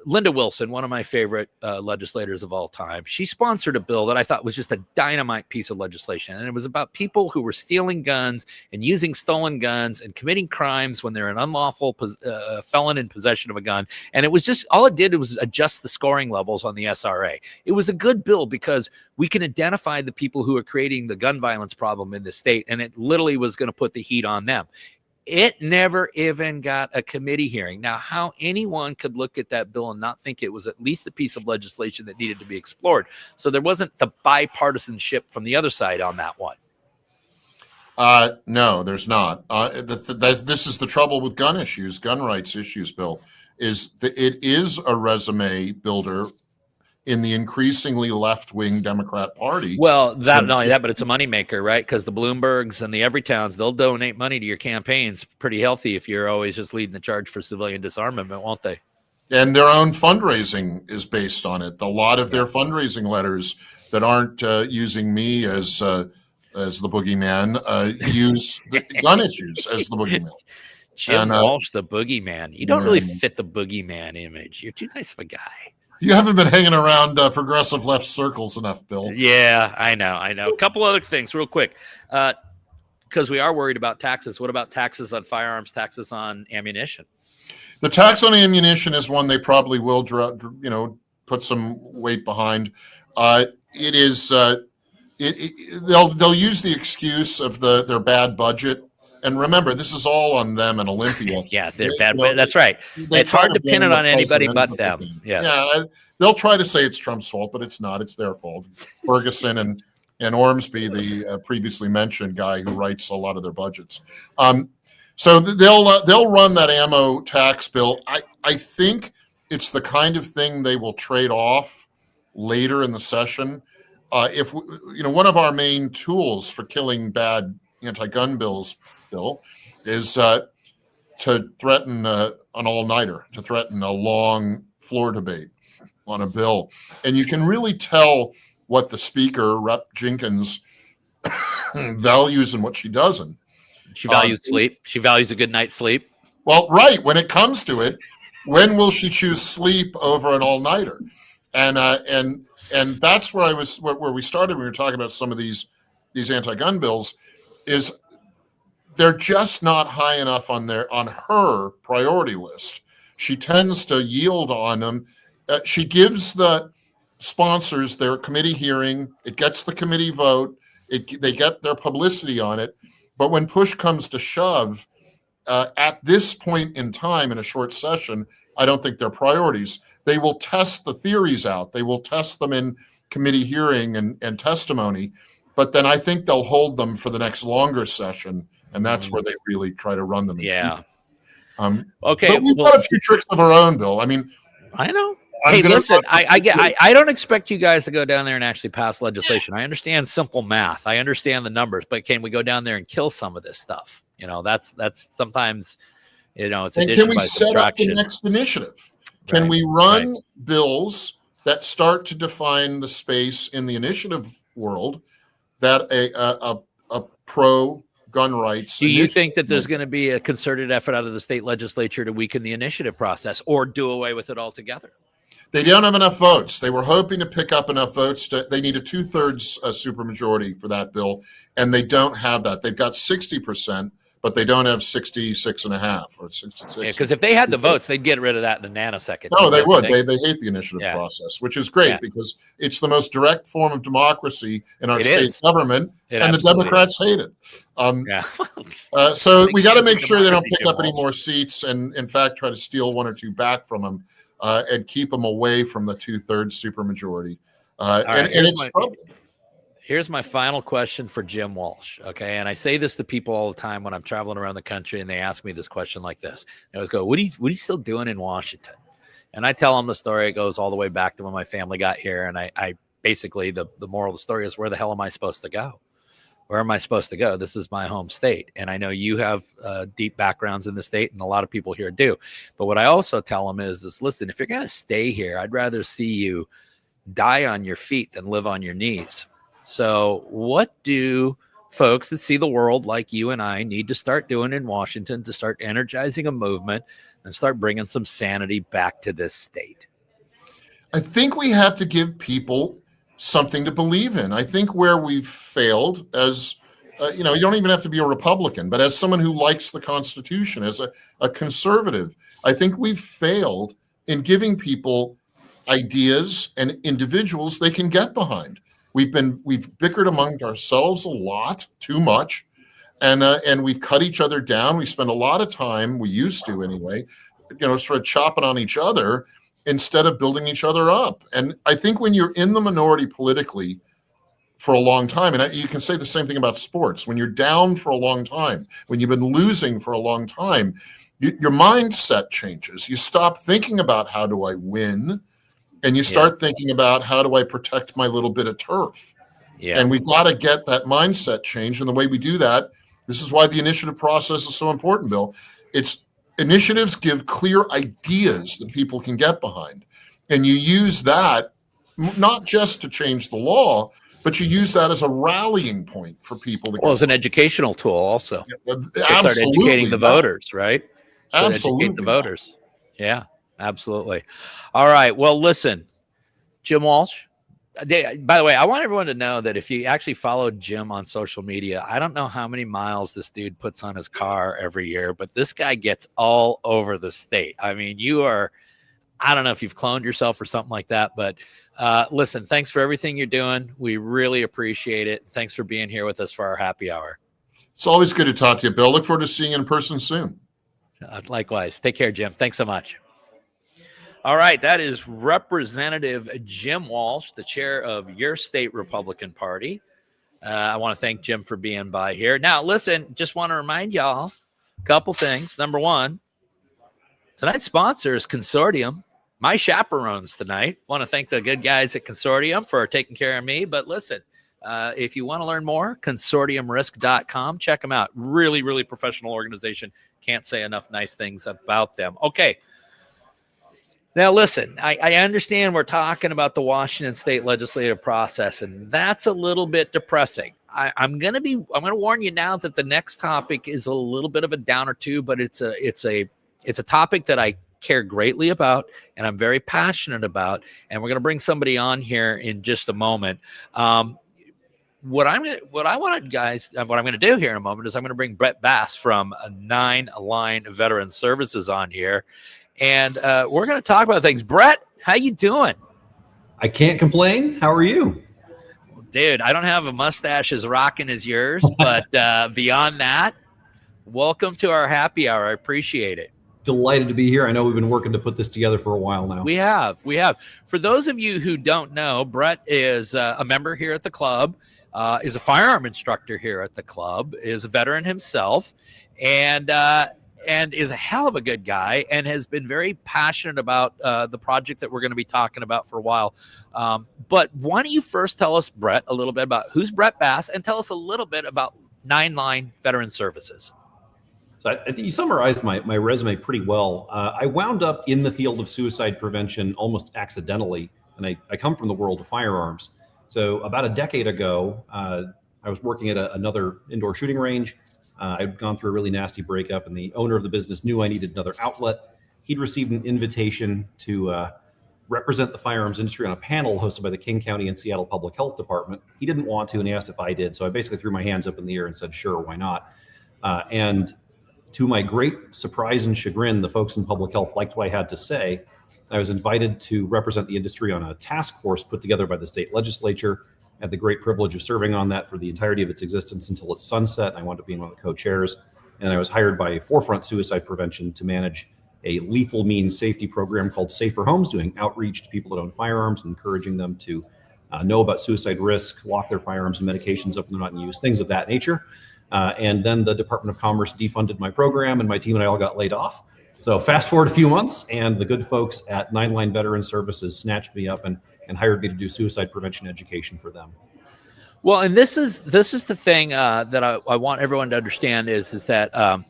Linda Wilson, one of my favorite legislators of all time, she sponsored a bill that I thought was just a dynamite piece of legislation. And it was about people who were stealing guns and using stolen guns and committing crimes when they're an unlawful felon in possession of a gun. And it was just, all it did was adjust the scoring levels on the SRA. It was a good bill because we can identify the people who are creating the gun violence problem in the state. And it literally was going to put the heat on them. It never even got a committee hearing. Now, how anyone could look at that bill and not think it was at least a piece of legislation that needed to be explored? So there wasn't the bipartisanship from the other side on that one. No, there's not. This is the trouble with gun rights issues, Bill, is that it is a resume builder in the increasingly left-wing Democrat Party. Well, not only that, but it's a moneymaker, right? Because the Bloombergs and the Everytowns, they'll donate money to your campaigns pretty healthy if you're always just leading the charge for civilian disarmament, won't they? And their own fundraising is based on it. A lot of their fundraising letters that aren't using me as the boogeyman use the gun issues as the boogeyman. Jim Walsh, the boogeyman. You don't really fit the boogeyman image. You're too nice of a guy. You haven't been hanging around progressive left circles enough, Bill. Yeah, I know. A couple other things real quick. Because we are worried about taxes. What about taxes on firearms, taxes on ammunition? The tax on ammunition is one they probably will, put some weight behind. It is. They'll use the excuse of their bad budget, and remember, this is all on them and Olympia. Yeah, they're bad. That's right. It's hard to pin it on anybody but them. Yes. Yeah, they'll try to say it's Trump's fault, but it's not. It's their fault. Ferguson and Ormsby, the previously mentioned guy who writes a lot of their budgets. So they'll run that ammo tax bill. I think it's the kind of thing they will trade off later in the session. If one of our main tools for killing bad anti-gun bills, Bill, is to threaten an all-nighter, to threaten a long floor debate on a bill, and you can really tell what the speaker, Rep. Jenkins, values and what she doesn't. She values sleep. She values a good night's sleep. Well, right. When it comes to it, when will she choose sleep over an all-nighter? And that's where we started when we were talking about some of these anti-gun bills, is they're just not high enough on her priority list. She tends to yield on them. She gives the sponsors their committee hearing. It gets the committee vote. They get their publicity on it. But when push comes to shove, at this point in time in a short session, I don't think they're priorities. They will test the theories out. They will test them in committee hearing and testimony. But then I think they'll hold them for the next longer session, and that's where they really try to run them. Yeah. Okay. But we've got a few tricks of our own, Bill. I mean, I know. Hey, listen, I don't expect you guys to go down there and actually pass legislation. I understand simple math. I understand the numbers, but can we go down there and kill some of this stuff? That's sometimes, it's addition can we by set subtraction. up the next initiative? Can we run bills that start to define the space in the initiative world that a pro gun rights? Do you think that there's going to be a concerted effort out of the state legislature to weaken the initiative process or do away with it altogether? They don't have enough votes. They were hoping to pick up enough votes. They need a 2/3 supermajority for that bill, and they don't have that. They've got 60%, but they don't have 66.5 or 66. Yeah, because if they had the votes, they'd get rid of that in a nanosecond. No, they would. They hate the initiative process, which is great because it's the most direct form of democracy in our state government, and the Democrats hate it. So we got to make sure they don't pick up any more seats, and in fact try to steal one or two back from them. And keep them away from the 2/3 supermajority. And it's troubling. Here's my final question for Jim Walsh. Okay. And I say this to people all the time when I'm traveling around the country and they ask me this question like this. I always go, what are you still doing in Washington? And I tell them the story. It goes all the way back to when my family got here. And I basically, the moral of the story is, where the hell am I supposed to go? Where am I supposed to go? This is my home state. And I know you have deep backgrounds in the state, and a lot of people here do. But what I also tell them is listen, if you're going to stay here, I'd rather see you die on your feet than live on your knees. So what do folks that see the world like you and I need to start doing in Washington to start energizing a movement and start bringing some sanity back to this state? I think we have to give people something to believe in. I think where we've failed as, you don't even have to be a Republican, but as someone who likes the Constitution, as a conservative, I think we've failed in giving people ideas and individuals they can get behind. We've bickered among ourselves a lot, too much, and we've cut each other down. We spend a lot of time, we used to anyway, sort of chopping on each other instead of building each other up. And I think when you're in the minority politically for a long time, and you can say the same thing about sports, when you're down for a long time, when you've been losing for a long time, your mindset changes. You stop thinking about how do I win, and you start thinking about how do I protect my little bit of turf. Yeah. And we've got to get that mindset change. And the way we do that, this is why the initiative process is so important, Bill. It's initiatives give clear ideas that people can get behind. And you use that not just to change the law, but you use that as a rallying point for people to Well, as an educational tool also. Absolutely, start educating the voters, right? Absolutely. Educate the voters. Yeah, absolutely. All right. Well, listen, Jim Walsh. By the way, I want everyone to know that if you actually follow Jim on social media, I don't know how many miles this dude puts on his car every year, but this guy gets all over the state. I mean, I don't know if you've cloned yourself or something like that, but listen, thanks for everything you're doing. We really appreciate it. Thanks for being here with us for our happy hour. It's always good to talk to you, Bill. Look forward to seeing you in person soon. Likewise. Take care, Jim. Thanks so much. All right. That is Representative Jim Walsh, the chair of your state Republican Party. I want to thank Jim for being by here. Now, listen, just want to remind y'all a couple things. Number one, tonight's sponsor is Consortium, my chaperones tonight. Want to thank the good guys at Consortium for taking care of me. But listen, if you want to learn more, consortiumrisk.com. Check them out. Really, really professional organization. Can't say enough nice things about them. Okay. Now, listen, I understand we're talking about the Washington state legislative process, and that's a little bit depressing. I'm going to warn you now that the next topic is a little bit of a downer too, but it's a topic that I care greatly about and I'm very passionate about. And we're going to bring somebody on here in just a moment. What I'm going to do here in a moment is I'm going to bring Brett Bass from Nineline Veteran Services on here. And we're going to talk about things. Brett, how you doing? I can't complain. How are you? Dude, I don't have a mustache as rocking as yours, but beyond that, welcome to our happy hour. I appreciate it. Delighted to be here. I know we've been working to put this together for a while now. We have. For those of you who don't know, Brett is a member here at the club, is a firearm instructor here at the club, is a veteran himself, and is a hell of a good guy and has been very passionate about the project that we're going to be talking about for a while. But why don't you first tell us, Brett, a little bit about who's Brett Bass and tell us a little bit about Nineline Veteran Services. So I think you summarized my resume pretty well. I wound up in the field of suicide prevention almost accidentally, and I come from the world of firearms. So about a decade ago, I was working at another indoor shooting range. I'd gone through a really nasty breakup, and the owner of the business knew I needed another outlet. He'd received an invitation to represent the firearms industry on a panel hosted by the King County and Seattle Public Health Department. He didn't want to, and he asked if I did. So I basically threw my hands up in the air and said, sure, why not? And to my great surprise and chagrin, the folks in public health liked what I had to say. I was invited to represent the industry on a task force put together by the state legislature. I had the great privilege of serving on that for the entirety of its existence until its sunset. I wound up being one of the co-chairs, and I was hired by Forefront Suicide Prevention to manage a lethal means safety program called Safer Homes, doing outreach to people that own firearms and encouraging them to know about suicide risk, lock their firearms and medications up when they're not in use, things of that nature. And then the Department of Commerce defunded my program, and my team and I all got laid off. So fast forward a few months, and the good folks at Nineline Veteran Services snatched me up and hired me to do suicide prevention education for them. Well, and this is the thing that I want everyone to understand is that a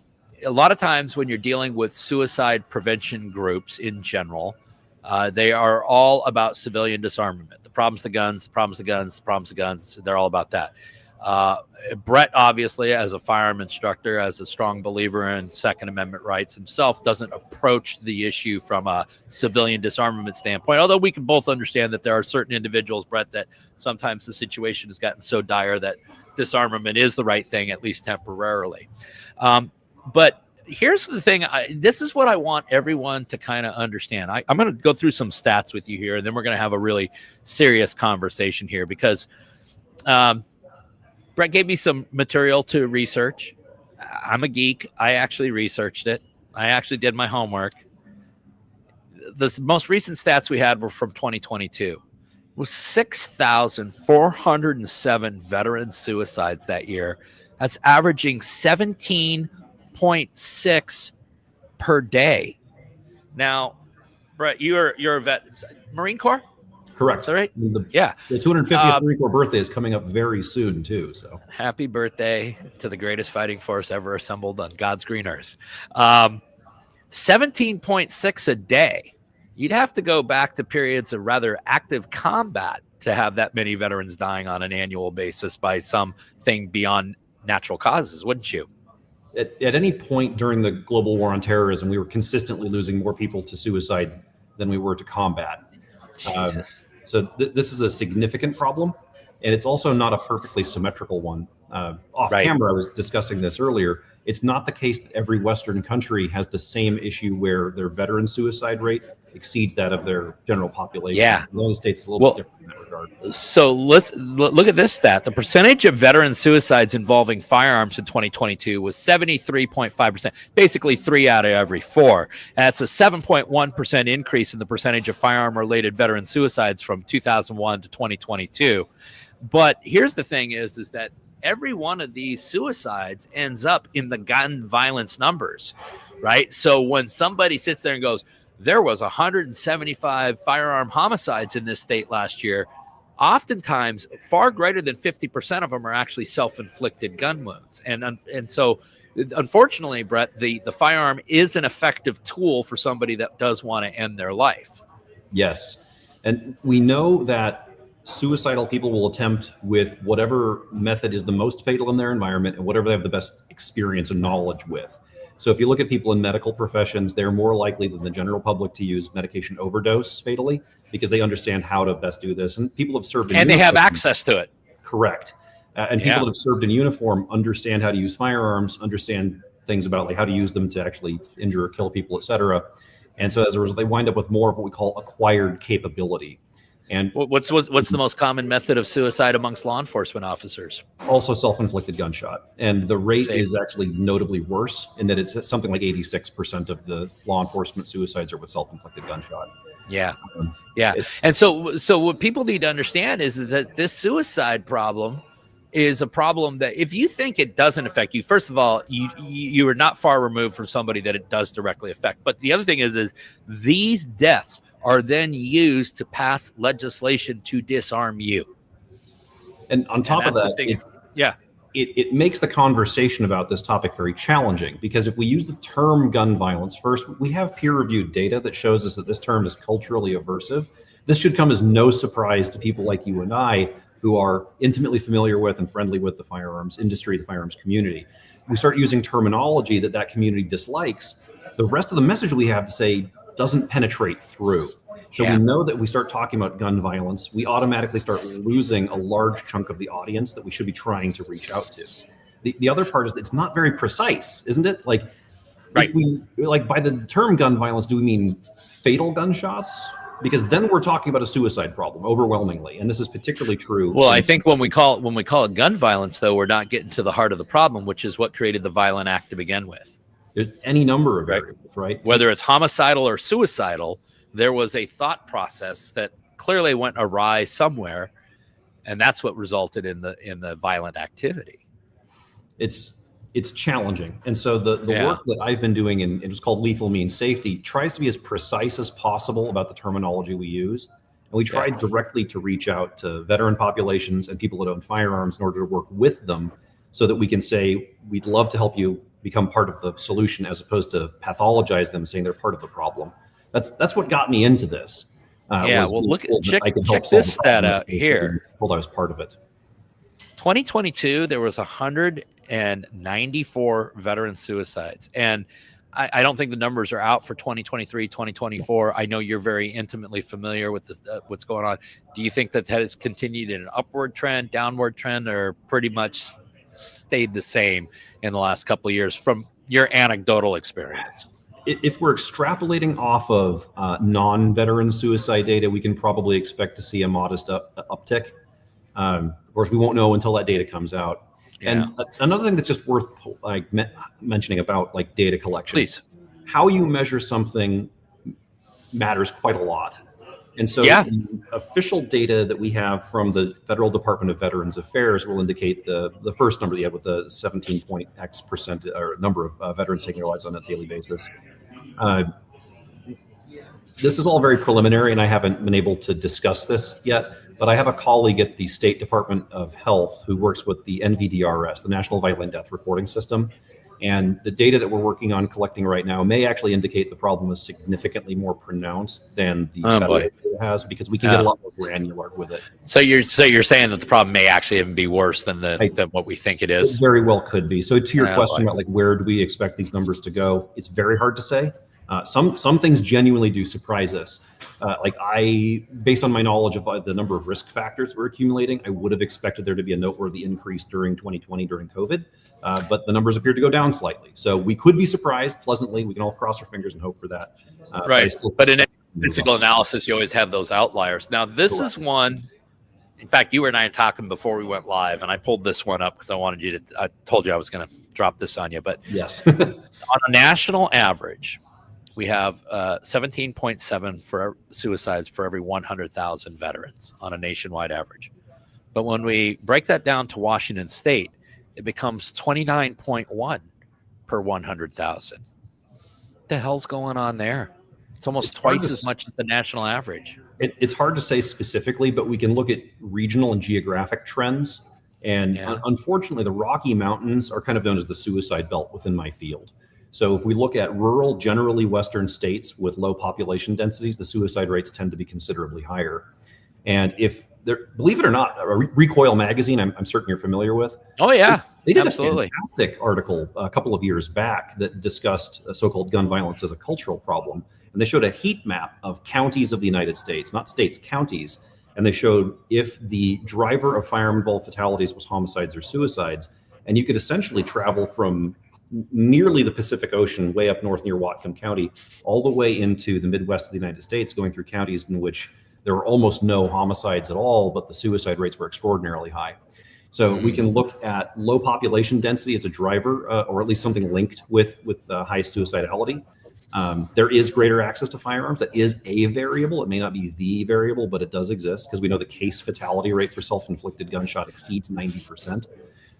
lot of times when you're dealing with suicide prevention groups in general, they are all about civilian disarmament. The problem's the guns, the problem's the guns, the problem's the guns. They're all about that. Brett, obviously, as a firearm instructor, as a strong believer in Second Amendment rights himself, doesn't approach the issue from a civilian disarmament standpoint, although we can both understand that there are certain individuals, Brett, that sometimes the situation has gotten so dire that disarmament is the right thing, at least temporarily. But here's the thing. This is what I want everyone to kind of understand. I'm going to go through some stats with you here, and then we're going to have a really serious conversation here because Brett gave me some material to research. I'm a geek. I actually researched it. I actually did my homework. The most recent stats we had were from 2022. It was 6,407 veteran suicides that year. That's averaging 17.6 per day. Now, Brett, you're a vet, Marine Corps? Correct. Is that right? Yeah. The 250th Marine Corps birthday is coming up very soon, too. So happy birthday to the greatest fighting force ever assembled on God's green earth. 17.6 a day. You'd have to go back to periods of rather active combat to have that many veterans dying on an annual basis by something beyond natural causes, wouldn't you? At any point during the global war on terrorism, we were consistently losing more people to suicide than we were to combat. Jesus. This is a significant problem, and it's also not a perfectly symmetrical one. Off Right. camera, I was discussing this earlier. It's not the case that every Western country has the same issue where their veteran suicide rate exceeds that of their general population. Yeah. The United States is a little bit different in that regard. So let's look at this stat. The percentage of veteran suicides involving firearms in 2022 was 73.5%, basically 3 out of every 4. And that's a 7.1% increase in the percentage of firearm-related veteran suicides from 2001 to 2022. But here's the thing is that every one of these suicides ends up in the gun violence numbers, right? So when somebody sits there and goes, there was 175 firearm homicides in this state last year, oftentimes far greater than 50% of them are actually self-inflicted gun wounds. And so unfortunately, Brett, the firearm is an effective tool for somebody that does want to end their life. Yes. And we know that suicidal people will attempt with whatever method is the most fatal in their environment and whatever they have the best experience and knowledge with. So if you look at people in medical professions, they're more likely than the general public to use medication overdose fatally because they understand how to best do this. And people have served in and uniform. They have access to it. Correct. And people that have served in uniform understand how to use firearms, understand things about like how to use them to actually injure or kill people, et cetera. And so as a result, they wind up with more of what we call acquired capability. And what's the most common method of suicide amongst law enforcement officers? Also self-inflicted gunshot. And the rate is actually notably worse in that it's something like 86% of the law enforcement suicides are with self-inflicted gunshot. Yeah. And so what people need to understand is that this suicide problem is a problem that if you think it doesn't affect you, first of all, you are not far removed from somebody that it does directly affect. But the other thing is these deaths are then used to pass legislation to disarm you. And on top of that, it makes the conversation about this topic very challenging because if we use the term gun violence, first, we have peer-reviewed data that shows us that this term is culturally aversive. This should come as no surprise to people like you and I who are intimately familiar with and friendly with the firearms industry, the firearms community. We start using terminology that community dislikes. The rest of the message we have to say doesn't penetrate through. So we know that we start talking about gun violence, we automatically start losing a large chunk of the audience that we should be trying to reach out to. The other part is that it's not very precise, isn't it? Like, right. By the term gun violence, do we mean fatal gunshots? Because then we're talking about a suicide problem overwhelmingly, and this is particularly true. Well, I think when we call it gun violence, though, we're not getting to the heart of the problem, which is what created the violent act to begin with. There's any number of variables, right? Whether it's homicidal or suicidal, there was a thought process that clearly went awry somewhere, and that's what resulted in the violent activity. It's challenging, and so the work that I've been doing, and it was called Lethal Means Safety, tries to be as precise as possible about the terminology we use, and we try directly to reach out to veteran populations and people that own firearms in order to work with them, so that we can say we'd love to help you become part of the solution, as opposed to pathologize them saying they're part of the problem. That's what got me into this. Check this stat out here. Told I was part of it. 2022, there was 194 veteran suicides, and I don't think the numbers are out for 2023, 2024. I know you're very intimately familiar with this, what's going on. Do you think that has continued in an upward trend, downward trend, or pretty much stayed the same in the last couple of years from your anecdotal experience? If we're extrapolating off of non-veteran suicide data, we can probably expect to see a modest uptick. Of course, we won't know until that data comes out. Yeah. And another thing that's just worth mentioning about data collection, please, how you measure something matters quite a lot. And so the official data that we have from the Federal Department of Veterans Affairs will indicate the first number you had with the 17.x% or number of veterans taking their lives on a daily basis. This is all very preliminary, and I haven't been able to discuss this yet, but I have a colleague at the State Department of Health who works with the NVDRS, the National Violent Death Reporting System. And the data that we're working on collecting right now may actually indicate the problem is significantly more pronounced than the federal data has, because we can get a lot more granular with it. So you're saying that the problem may actually even be worse than what we think it is. It very well could be. So to your question about like where do we expect these numbers to go, it's very hard to say. Some things genuinely do surprise us. Based on my knowledge of the number of risk factors we're accumulating, I would have expected there to be a noteworthy increase during 2020 during COVID, but the numbers appear to go down slightly. So we could be surprised pleasantly. We can all cross our fingers and hope for that. Right. But in statistical analysis, you always have those outliers. Now, this is one. In fact, you and I were talking before we went live, and I pulled this one up because I told you I was going to drop this on you. But yes, on a national average, we have 17.7 for suicides for every 100,000 veterans on a nationwide average. But when we break that down to Washington State, it becomes 29.1 per 100,000. What the hell's going on there? It's almost twice as much as the national average. It's hard to say specifically, but we can look at regional and geographic trends. And unfortunately, the Rocky Mountains are kind of known as the suicide belt within my field. So if we look at rural, generally Western states with low population densities, the suicide rates tend to be considerably higher. And believe it or not, Recoil magazine, I'm certain you're familiar with. Oh yeah, they did absolutely. A fantastic article a couple of years back that discussed so-called gun violence as a cultural problem. And they showed a heat map of counties of the United States, not states, counties. And they showed if the driver of firearm-involved fatalities was homicides or suicides, and you could essentially travel from nearly the Pacific Ocean, way up north near Whatcom County, all the way into the Midwest of the United States, going through counties in which there were almost no homicides at all, but the suicide rates were extraordinarily high. So we can look at low population density as a driver, or at least something linked with high suicidality. There is greater access to firearms. That is a variable. It may not be the variable, but it does exist because we know the case fatality rate for self-inflicted gunshot exceeds 90%.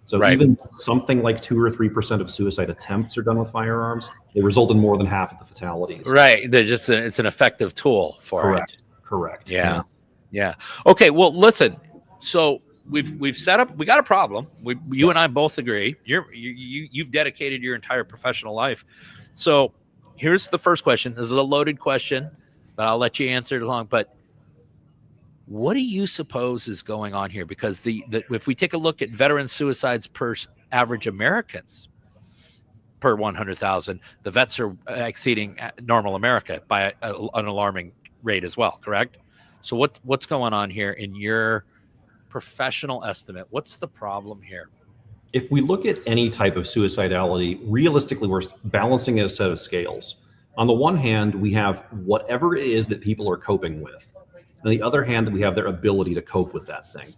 So even something like 2 or 3% of suicide attempts are done with firearms. They result in more than half of the fatalities. Right. It's an effective tool for it. Correct. Yeah. Okay. Well, listen. So we've set up. We got a problem. You and I both agree. You've dedicated your entire professional life. So here's the first question. This is a loaded question, but I'll let you answer it along. But what do you suppose is going on here? Because if we take a look at veteran suicides per average Americans per 100,000, the vets are exceeding normal America by an alarming rate as well, correct? So what's going on here in your professional estimate? What's the problem here? If we look at any type of suicidality, realistically, we're balancing a set of scales. On the one hand, we have whatever it is that people are coping with. On the other hand, we have their ability to cope with that thing.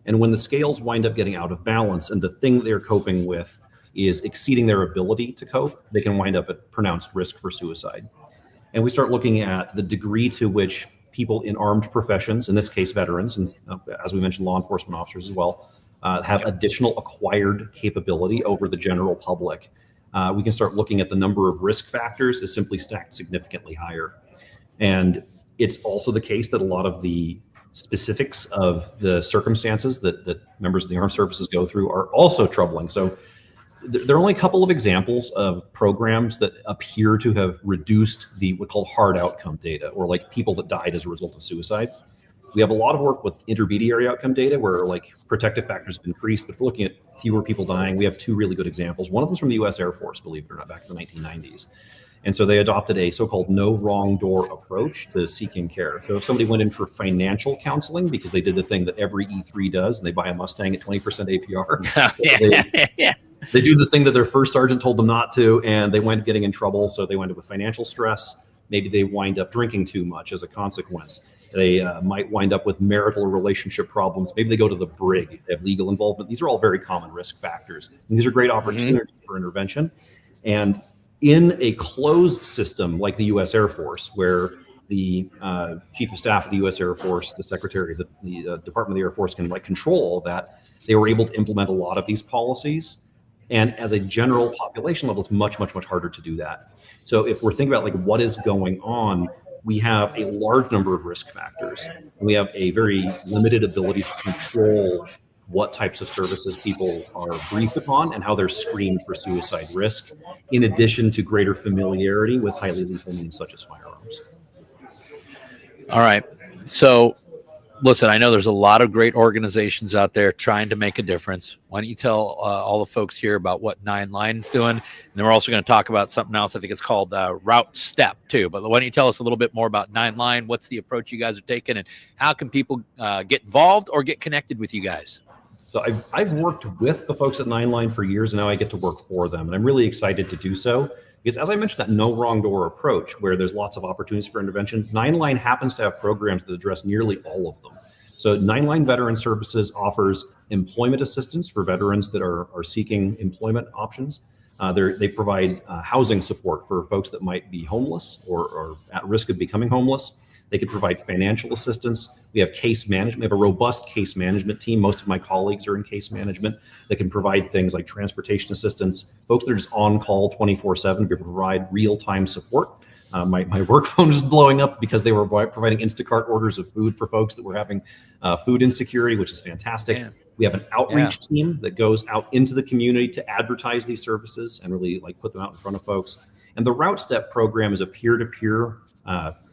And when the scales wind up getting out of balance and the thing they're coping with is exceeding their ability to cope, they can wind up at pronounced risk for suicide. And we start looking at the degree to which people in armed professions, in this case veterans, and as we mentioned, law enforcement officers as well, have additional acquired capability over the general public. We can start looking at the number of risk factors is simply stacked significantly higher. And it's also the case that a lot of the specifics of the circumstances that members of the armed services go through are also troubling. So there are only a couple of examples of programs that appear to have reduced the what's called hard outcome data, or like people that died as a result of suicide. We have a lot of work with intermediary outcome data where like protective factors have increased, but if we're looking at fewer people dying, we have two really good examples. One of them's from the US Air Force, believe it or not, back in the 1990s. And so they adopted a so-called no wrong door approach to seeking care. So if somebody went in for financial counseling because they did the thing that every E3 does, and they buy a Mustang at 20% APR, they do the thing that their first sergeant told them not to, and they wind up getting in trouble. So they wind up with financial stress. Maybe they wind up drinking too much as a consequence. They might wind up with marital relationship problems. Maybe they go to the brig. They have legal involvement. These are all very common risk factors. And these are great opportunities for intervention. And in a closed system like the U.S. Air Force, where the chief of staff of the U.S. Air Force, the secretary, the Department of the Air Force can like control all that, they were able to implement a lot of these policies. And as a general population level, it's much, much, much harder to do that. So if we're thinking about like what is going on, we have a large number of risk factors. We have a very limited ability to control what types of services people are briefed upon and how they're screened for suicide risk, in addition to greater familiarity with highly lethal means such as firearms. All right. So listen, I know there's a lot of great organizations out there trying to make a difference. Why don't you tell all the folks here about what Nineline's doing? And then we're also going to talk about something else. I think it's called Route Step too. But why don't you tell us a little bit more about Nineline? What's the approach you guys are taking, and how can people get involved or get connected with you guys? So I've worked with the folks at Nineline for years, and now I get to work for them. And I'm really excited to do so because, as I mentioned, that no wrong door approach where there's lots of opportunities for intervention, Nineline happens to have programs that address nearly all of them. So Nineline Veteran Services offers employment assistance for veterans that are seeking employment options. They provide housing support for folks that might be homeless or at risk of becoming homeless. They could provide financial assistance. We have case management. We have a robust case management team. Most of my colleagues are in case management that can provide things like transportation assistance. Folks that are just on call 24/7 to provide real-time support. My work phone is blowing up because they were providing Instacart orders of food for folks that were having food insecurity, which is fantastic. Yeah. We have an outreach team that goes out into the community to advertise these services and really put them out in front of folks. And the Route Step program is a peer-to-peer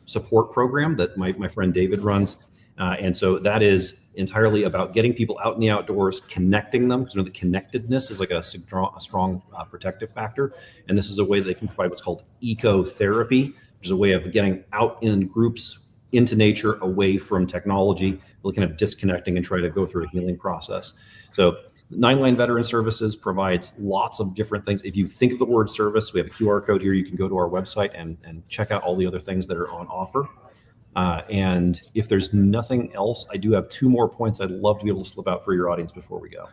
support program that my friend David runs. And so that is entirely about getting people out in the outdoors, connecting them, because the connectedness is a strong protective factor. And this is a way they can provide what's called ecotherapy, which is a way of getting out in groups into nature, away from technology, really kind of disconnecting and try to go through a healing process. So Nineline Veteran Services provides lots of different things. If you think of the word service, we have a QR code here. You can go to our website and check out all the other things that are on offer. And if there's nothing else, I do have two more points I'd love to be able to slip out for your audience before we go.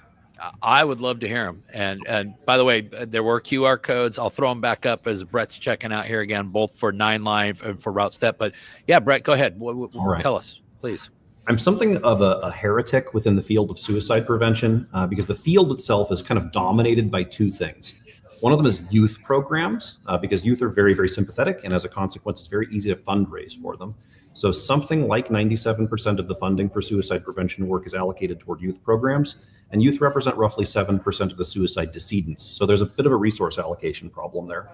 I would love to hear them. And by the way, there were QR codes. I'll throw them back up as Brett's checking out here again, both for Nineline and for Route Step. But yeah, Brett, go ahead. Tell us, please. I'm something of a heretic within the field of suicide prevention because the field itself is kind of dominated by two things. One of them is youth programs because youth are very, very sympathetic, and as a consequence, it's very easy to fundraise for them. So something like 97% of the funding for suicide prevention work is allocated toward youth programs, and youth represent roughly 7% of the suicide decedents. So there's a bit of a resource allocation problem there.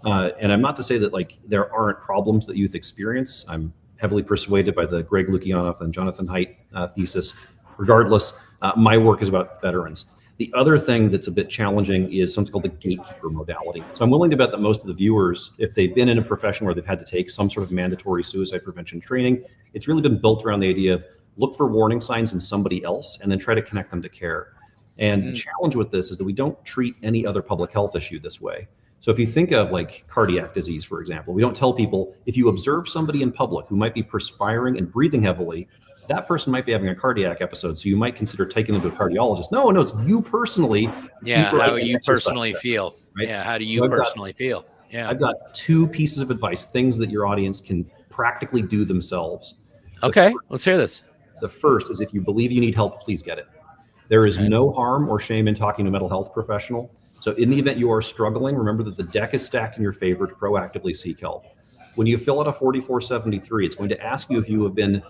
And I'm not to say that there aren't problems that youth experience. I'm heavily persuaded by the Greg Lukianoff and Jonathan Haidt thesis. Regardless, my work is about veterans. The other thing that's a bit challenging is something called the gatekeeper modality. So I'm willing to bet that most of the viewers, if they've been in a profession where they've had to take some sort of mandatory suicide prevention training, it's really been built around the idea of look for warning signs in somebody else and then try to connect them to care. And the challenge with this is that we don't treat any other public health issue this way. So if you think of cardiac disease, for example, we don't tell people if you observe somebody in public who might be perspiring and breathing heavily, that person might be having a cardiac episode. So you might consider taking them to a cardiologist. No, it's you personally. Yeah, how you personally feel. Right? Yeah, how do you personally feel? Yeah, I've got two pieces of advice, things that your audience can practically do themselves. Okay, let's hear this. The first is if you believe you need help, please get it. There is no harm or shame in talking to a mental health professional. So in the event you are struggling, remember that the deck is stacked in your favor to proactively seek help. When you fill out a 4473, it's going to ask you if you have been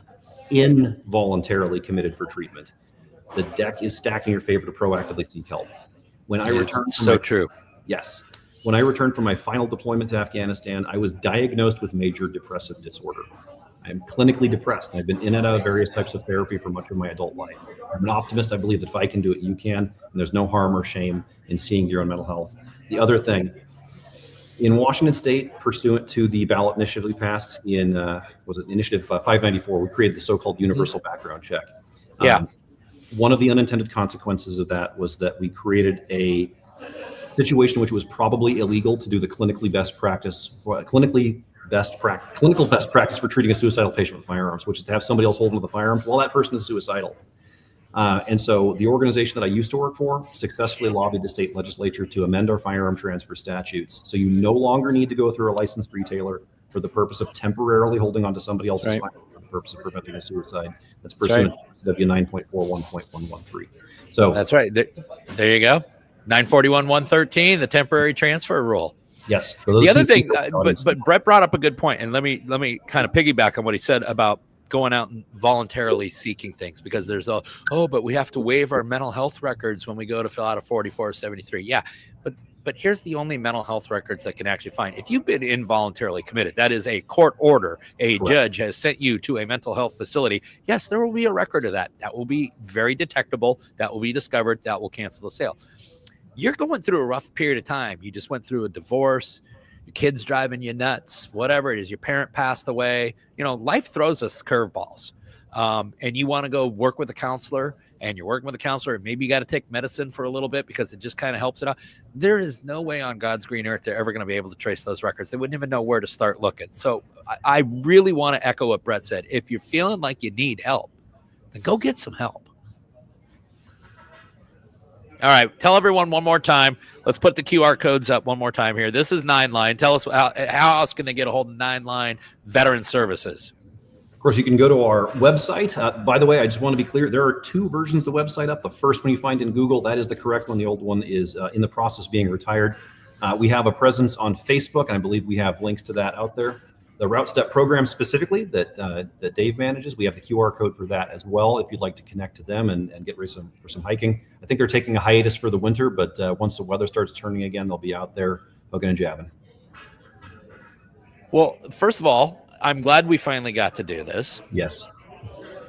involuntarily committed for treatment. The deck is stacked in your favor to proactively seek help. When I returned Yes. When I returned from my final deployment to Afghanistan, I was diagnosed with major depressive disorder. I'm clinically depressed, and I've been in and out of various types of therapy for much of my adult life. I'm an optimist. I believe that if I can do it, you can, and there's no harm or shame in seeing your own mental health. The other thing, in Washington State, pursuant to the ballot initiative we passed in, Initiative 594, we created the so-called universal background check. One of the unintended consequences of that was that we created a situation which was probably illegal to do the clinical best practice for treating a suicidal patient with firearms, which is to have somebody else holding the firearms while that person is suicidal. And so the organization that I used to work for successfully lobbied the state legislature to amend our firearm transfer statutes. So you no longer need to go through a licensed retailer for the purpose of temporarily holding on to somebody else's firearm for the purpose of preventing a suicide. That's pursuant to W 9.41.113. So that's right. There you go. 941.113, the temporary transfer rule. Yes. The other thing, but Brett brought up a good point, and let me kind of piggyback on what he said about going out and voluntarily seeking things, because there's but we have to waive our mental health records when we go to fill out a 4473. Yeah, but here's the only mental health records that can actually find. If you've been involuntarily committed, that is a court order, a judge has sent you to a mental health facility, yes, there will be a record of that. That will be very detectable. That will be discovered. That will cancel the sale. You're going through a rough period of time. You just went through a divorce. Your kid's driving you nuts, whatever it is, your parent passed away. Life throws us curveballs. And you want to go work with a counselor, and you're working with a counselor, and maybe you got to take medicine for a little bit because it just kind of helps it out. There is no way on God's green earth they're ever going to be able to trace those records. They wouldn't even know where to start looking. So I really want to echo what Brett said. If you're feeling like you need help, then go get some help. All right. Tell everyone one more time. Let's put the QR codes up one more time here. This is Nineline. Tell us how else can they get a hold of Nineline Veteran Services? Of course, you can go to our website. By the way, I just want to be clear. There are two versions of the website up. The first one you find in Google, that is the correct one. The old one is in the process of being retired. We have a presence on Facebook, and I believe we have links to that out there. The Route Step program specifically that Dave manages, we have the QR code for that as well if you'd like to connect to them and get ready for some hiking. I think they're taking a hiatus for the winter, but once the weather starts turning again, they'll be out there hooking and jabbing. Well, first of all, I'm glad we finally got to do this. Yes.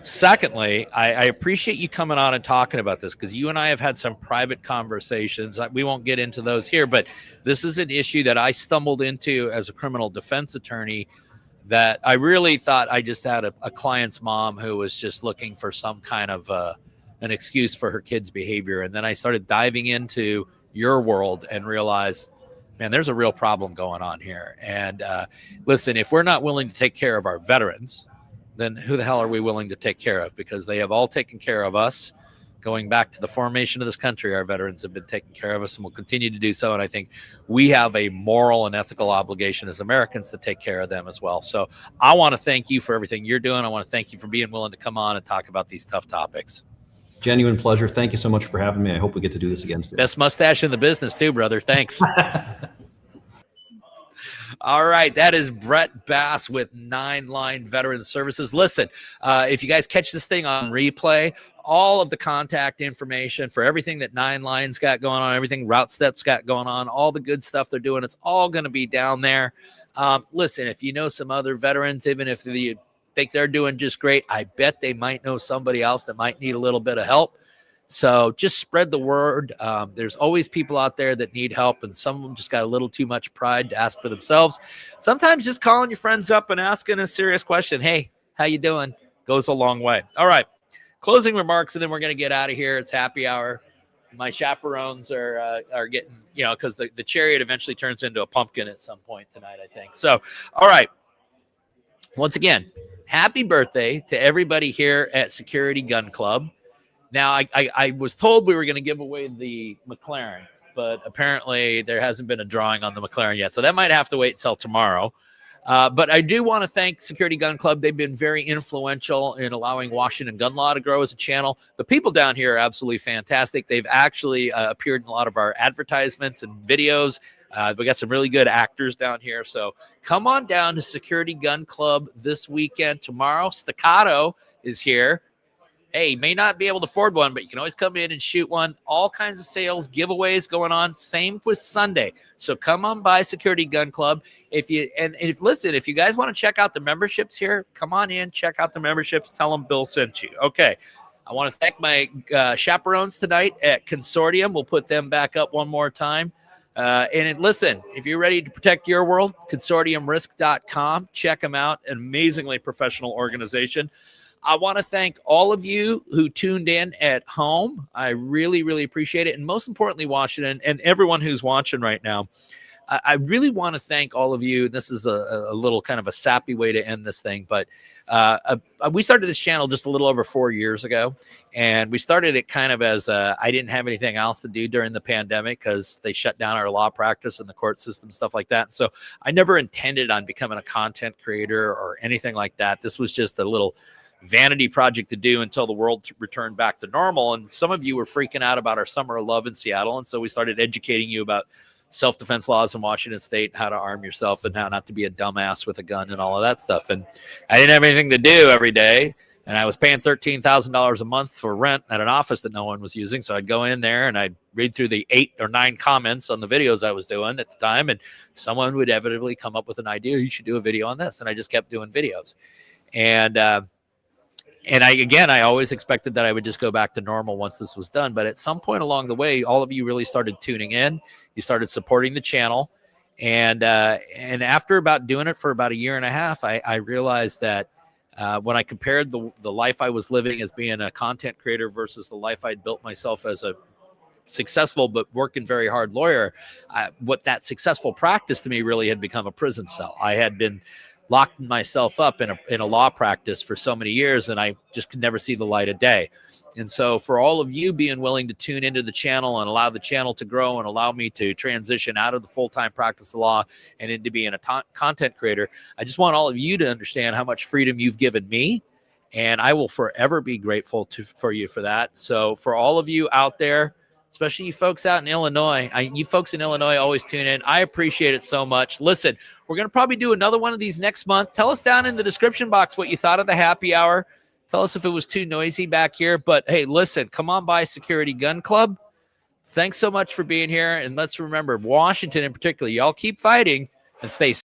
Secondly, I appreciate you coming on and talking about this, because you and I have had some private conversations. We won't get into those here, but this is an issue that I stumbled into as a criminal defense attorney, that I really thought I just had a client's mom who was just looking for some kind of an excuse for her kid's behavior. And then I started diving into your world and realized, man, there's a real problem going on here. And listen, if we're not willing to take care of our veterans, then who the hell are we willing to take care of? Because they have all taken care of us. Going back to the formation of this country, our veterans have been taking care of us and will continue to do so. And I think we have a moral and ethical obligation as Americans to take care of them as well. So I want to thank you for everything you're doing. I want to thank you for being willing to come on and talk about these tough topics. Genuine pleasure. Thank you so much for having me. I hope we get to do this again soon. Best mustache in the business too, brother. Thanks. All right, that is Brett Bass with Nineline Veteran Services. Listen, if you guys catch this thing on replay, all of the contact information for everything that Nineline's got going on, everything Route Step's got going on, all the good stuff they're doing, it's all going to be down there. Listen, if you know some other veterans, even if you think they're doing just great, I bet they might know somebody else that might need a little bit of help. So just spread the word. There's always people out there that need help, and some of them just got a little too much pride to ask for themselves. Sometimes just calling your friends up and asking a serious question, hey, how you doing, goes a long way. All right, closing remarks, and then we're going to get out of here. It's happy hour. My chaperones are getting, because the chariot eventually turns into a pumpkin at some point tonight, I think. So, all right. Once again, happy birthday to everybody here at Security Gun Club. Now, I was told we were going to give away the McLaren, but apparently there hasn't been a drawing on the McLaren yet. So that might have to wait until tomorrow. But I do want to thank Security Gun Club. They've been very influential in allowing Washington Gun Law to grow as a channel. The people down here are absolutely fantastic. They've actually appeared in a lot of our advertisements and videos. We got some really good actors down here. So come on down to Security Gun Club this weekend. Tomorrow, Staccato is here. Hey, may not be able to afford one, but you can always come in and shoot one. All kinds of sales, giveaways going on. Same with Sunday. So come on by Security Gun Club. If you guys want to check out the memberships here, come on in, check out the memberships. Tell them Bill sent you. Okay. I want to thank my chaperones tonight at Consortium. We'll put them back up one more time. Listen, if you're ready to protect your world, consortiumrisk.com. Check them out. An amazingly professional organization. I want to thank all of you who tuned in at home. I really, really appreciate it. And most importantly, Washington and everyone who's watching right now, I really want to thank all of you. This is a little kind of a sappy way to end this thing, but we started this channel just a little over 4 years ago, and we started it kind of as I didn't have anything else to do during the pandemic because they shut down our law practice and the court system, stuff like that. So I never intended on becoming a content creator or anything like that. This was just a little vanity project to do until the world returned back to normal. And some of you were freaking out about our summer of love in Seattle. And so we started educating you about self-defense laws in Washington State, how to arm yourself and how not to be a dumbass with a gun and all of that stuff. And I didn't have anything to do every day. And I was paying $13,000 a month for rent at an office that no one was using. So I'd go in there and I'd read through the 8 or 9 comments on the videos I was doing at the time. And someone would inevitably come up with an idea. You should do a video on this. And I just kept doing videos. And I always expected that I would just go back to normal once this was done. But at some point along the way, all of you really started tuning in. You started supporting the channel. And after about doing it for about a year and a half, I realized that when I compared the life I was living as being a content creator versus the life I'd built myself as a successful but working very hard lawyer, what that successful practice to me really had become a prison cell. I had been locked myself up in a law practice for so many years, and I just could never see the light of day. And so for all of you being willing to tune into the channel and allow the channel to grow and allow me to transition out of the full-time practice of law and into being a content creator, I just want all of you to understand how much freedom you've given me, and I will forever be grateful for you for that. So for all of you out there, especially you folks out in Illinois, you folks in Illinois always tune in. I appreciate it so much. Listen, we're going to probably do another one of these next month. Tell us down in the description box what you thought of the happy hour. Tell us if it was too noisy back here. But, hey, listen, come on by Security Gun Club. Thanks so much for being here. And let's remember, Washington in particular, y'all keep fighting and stay safe.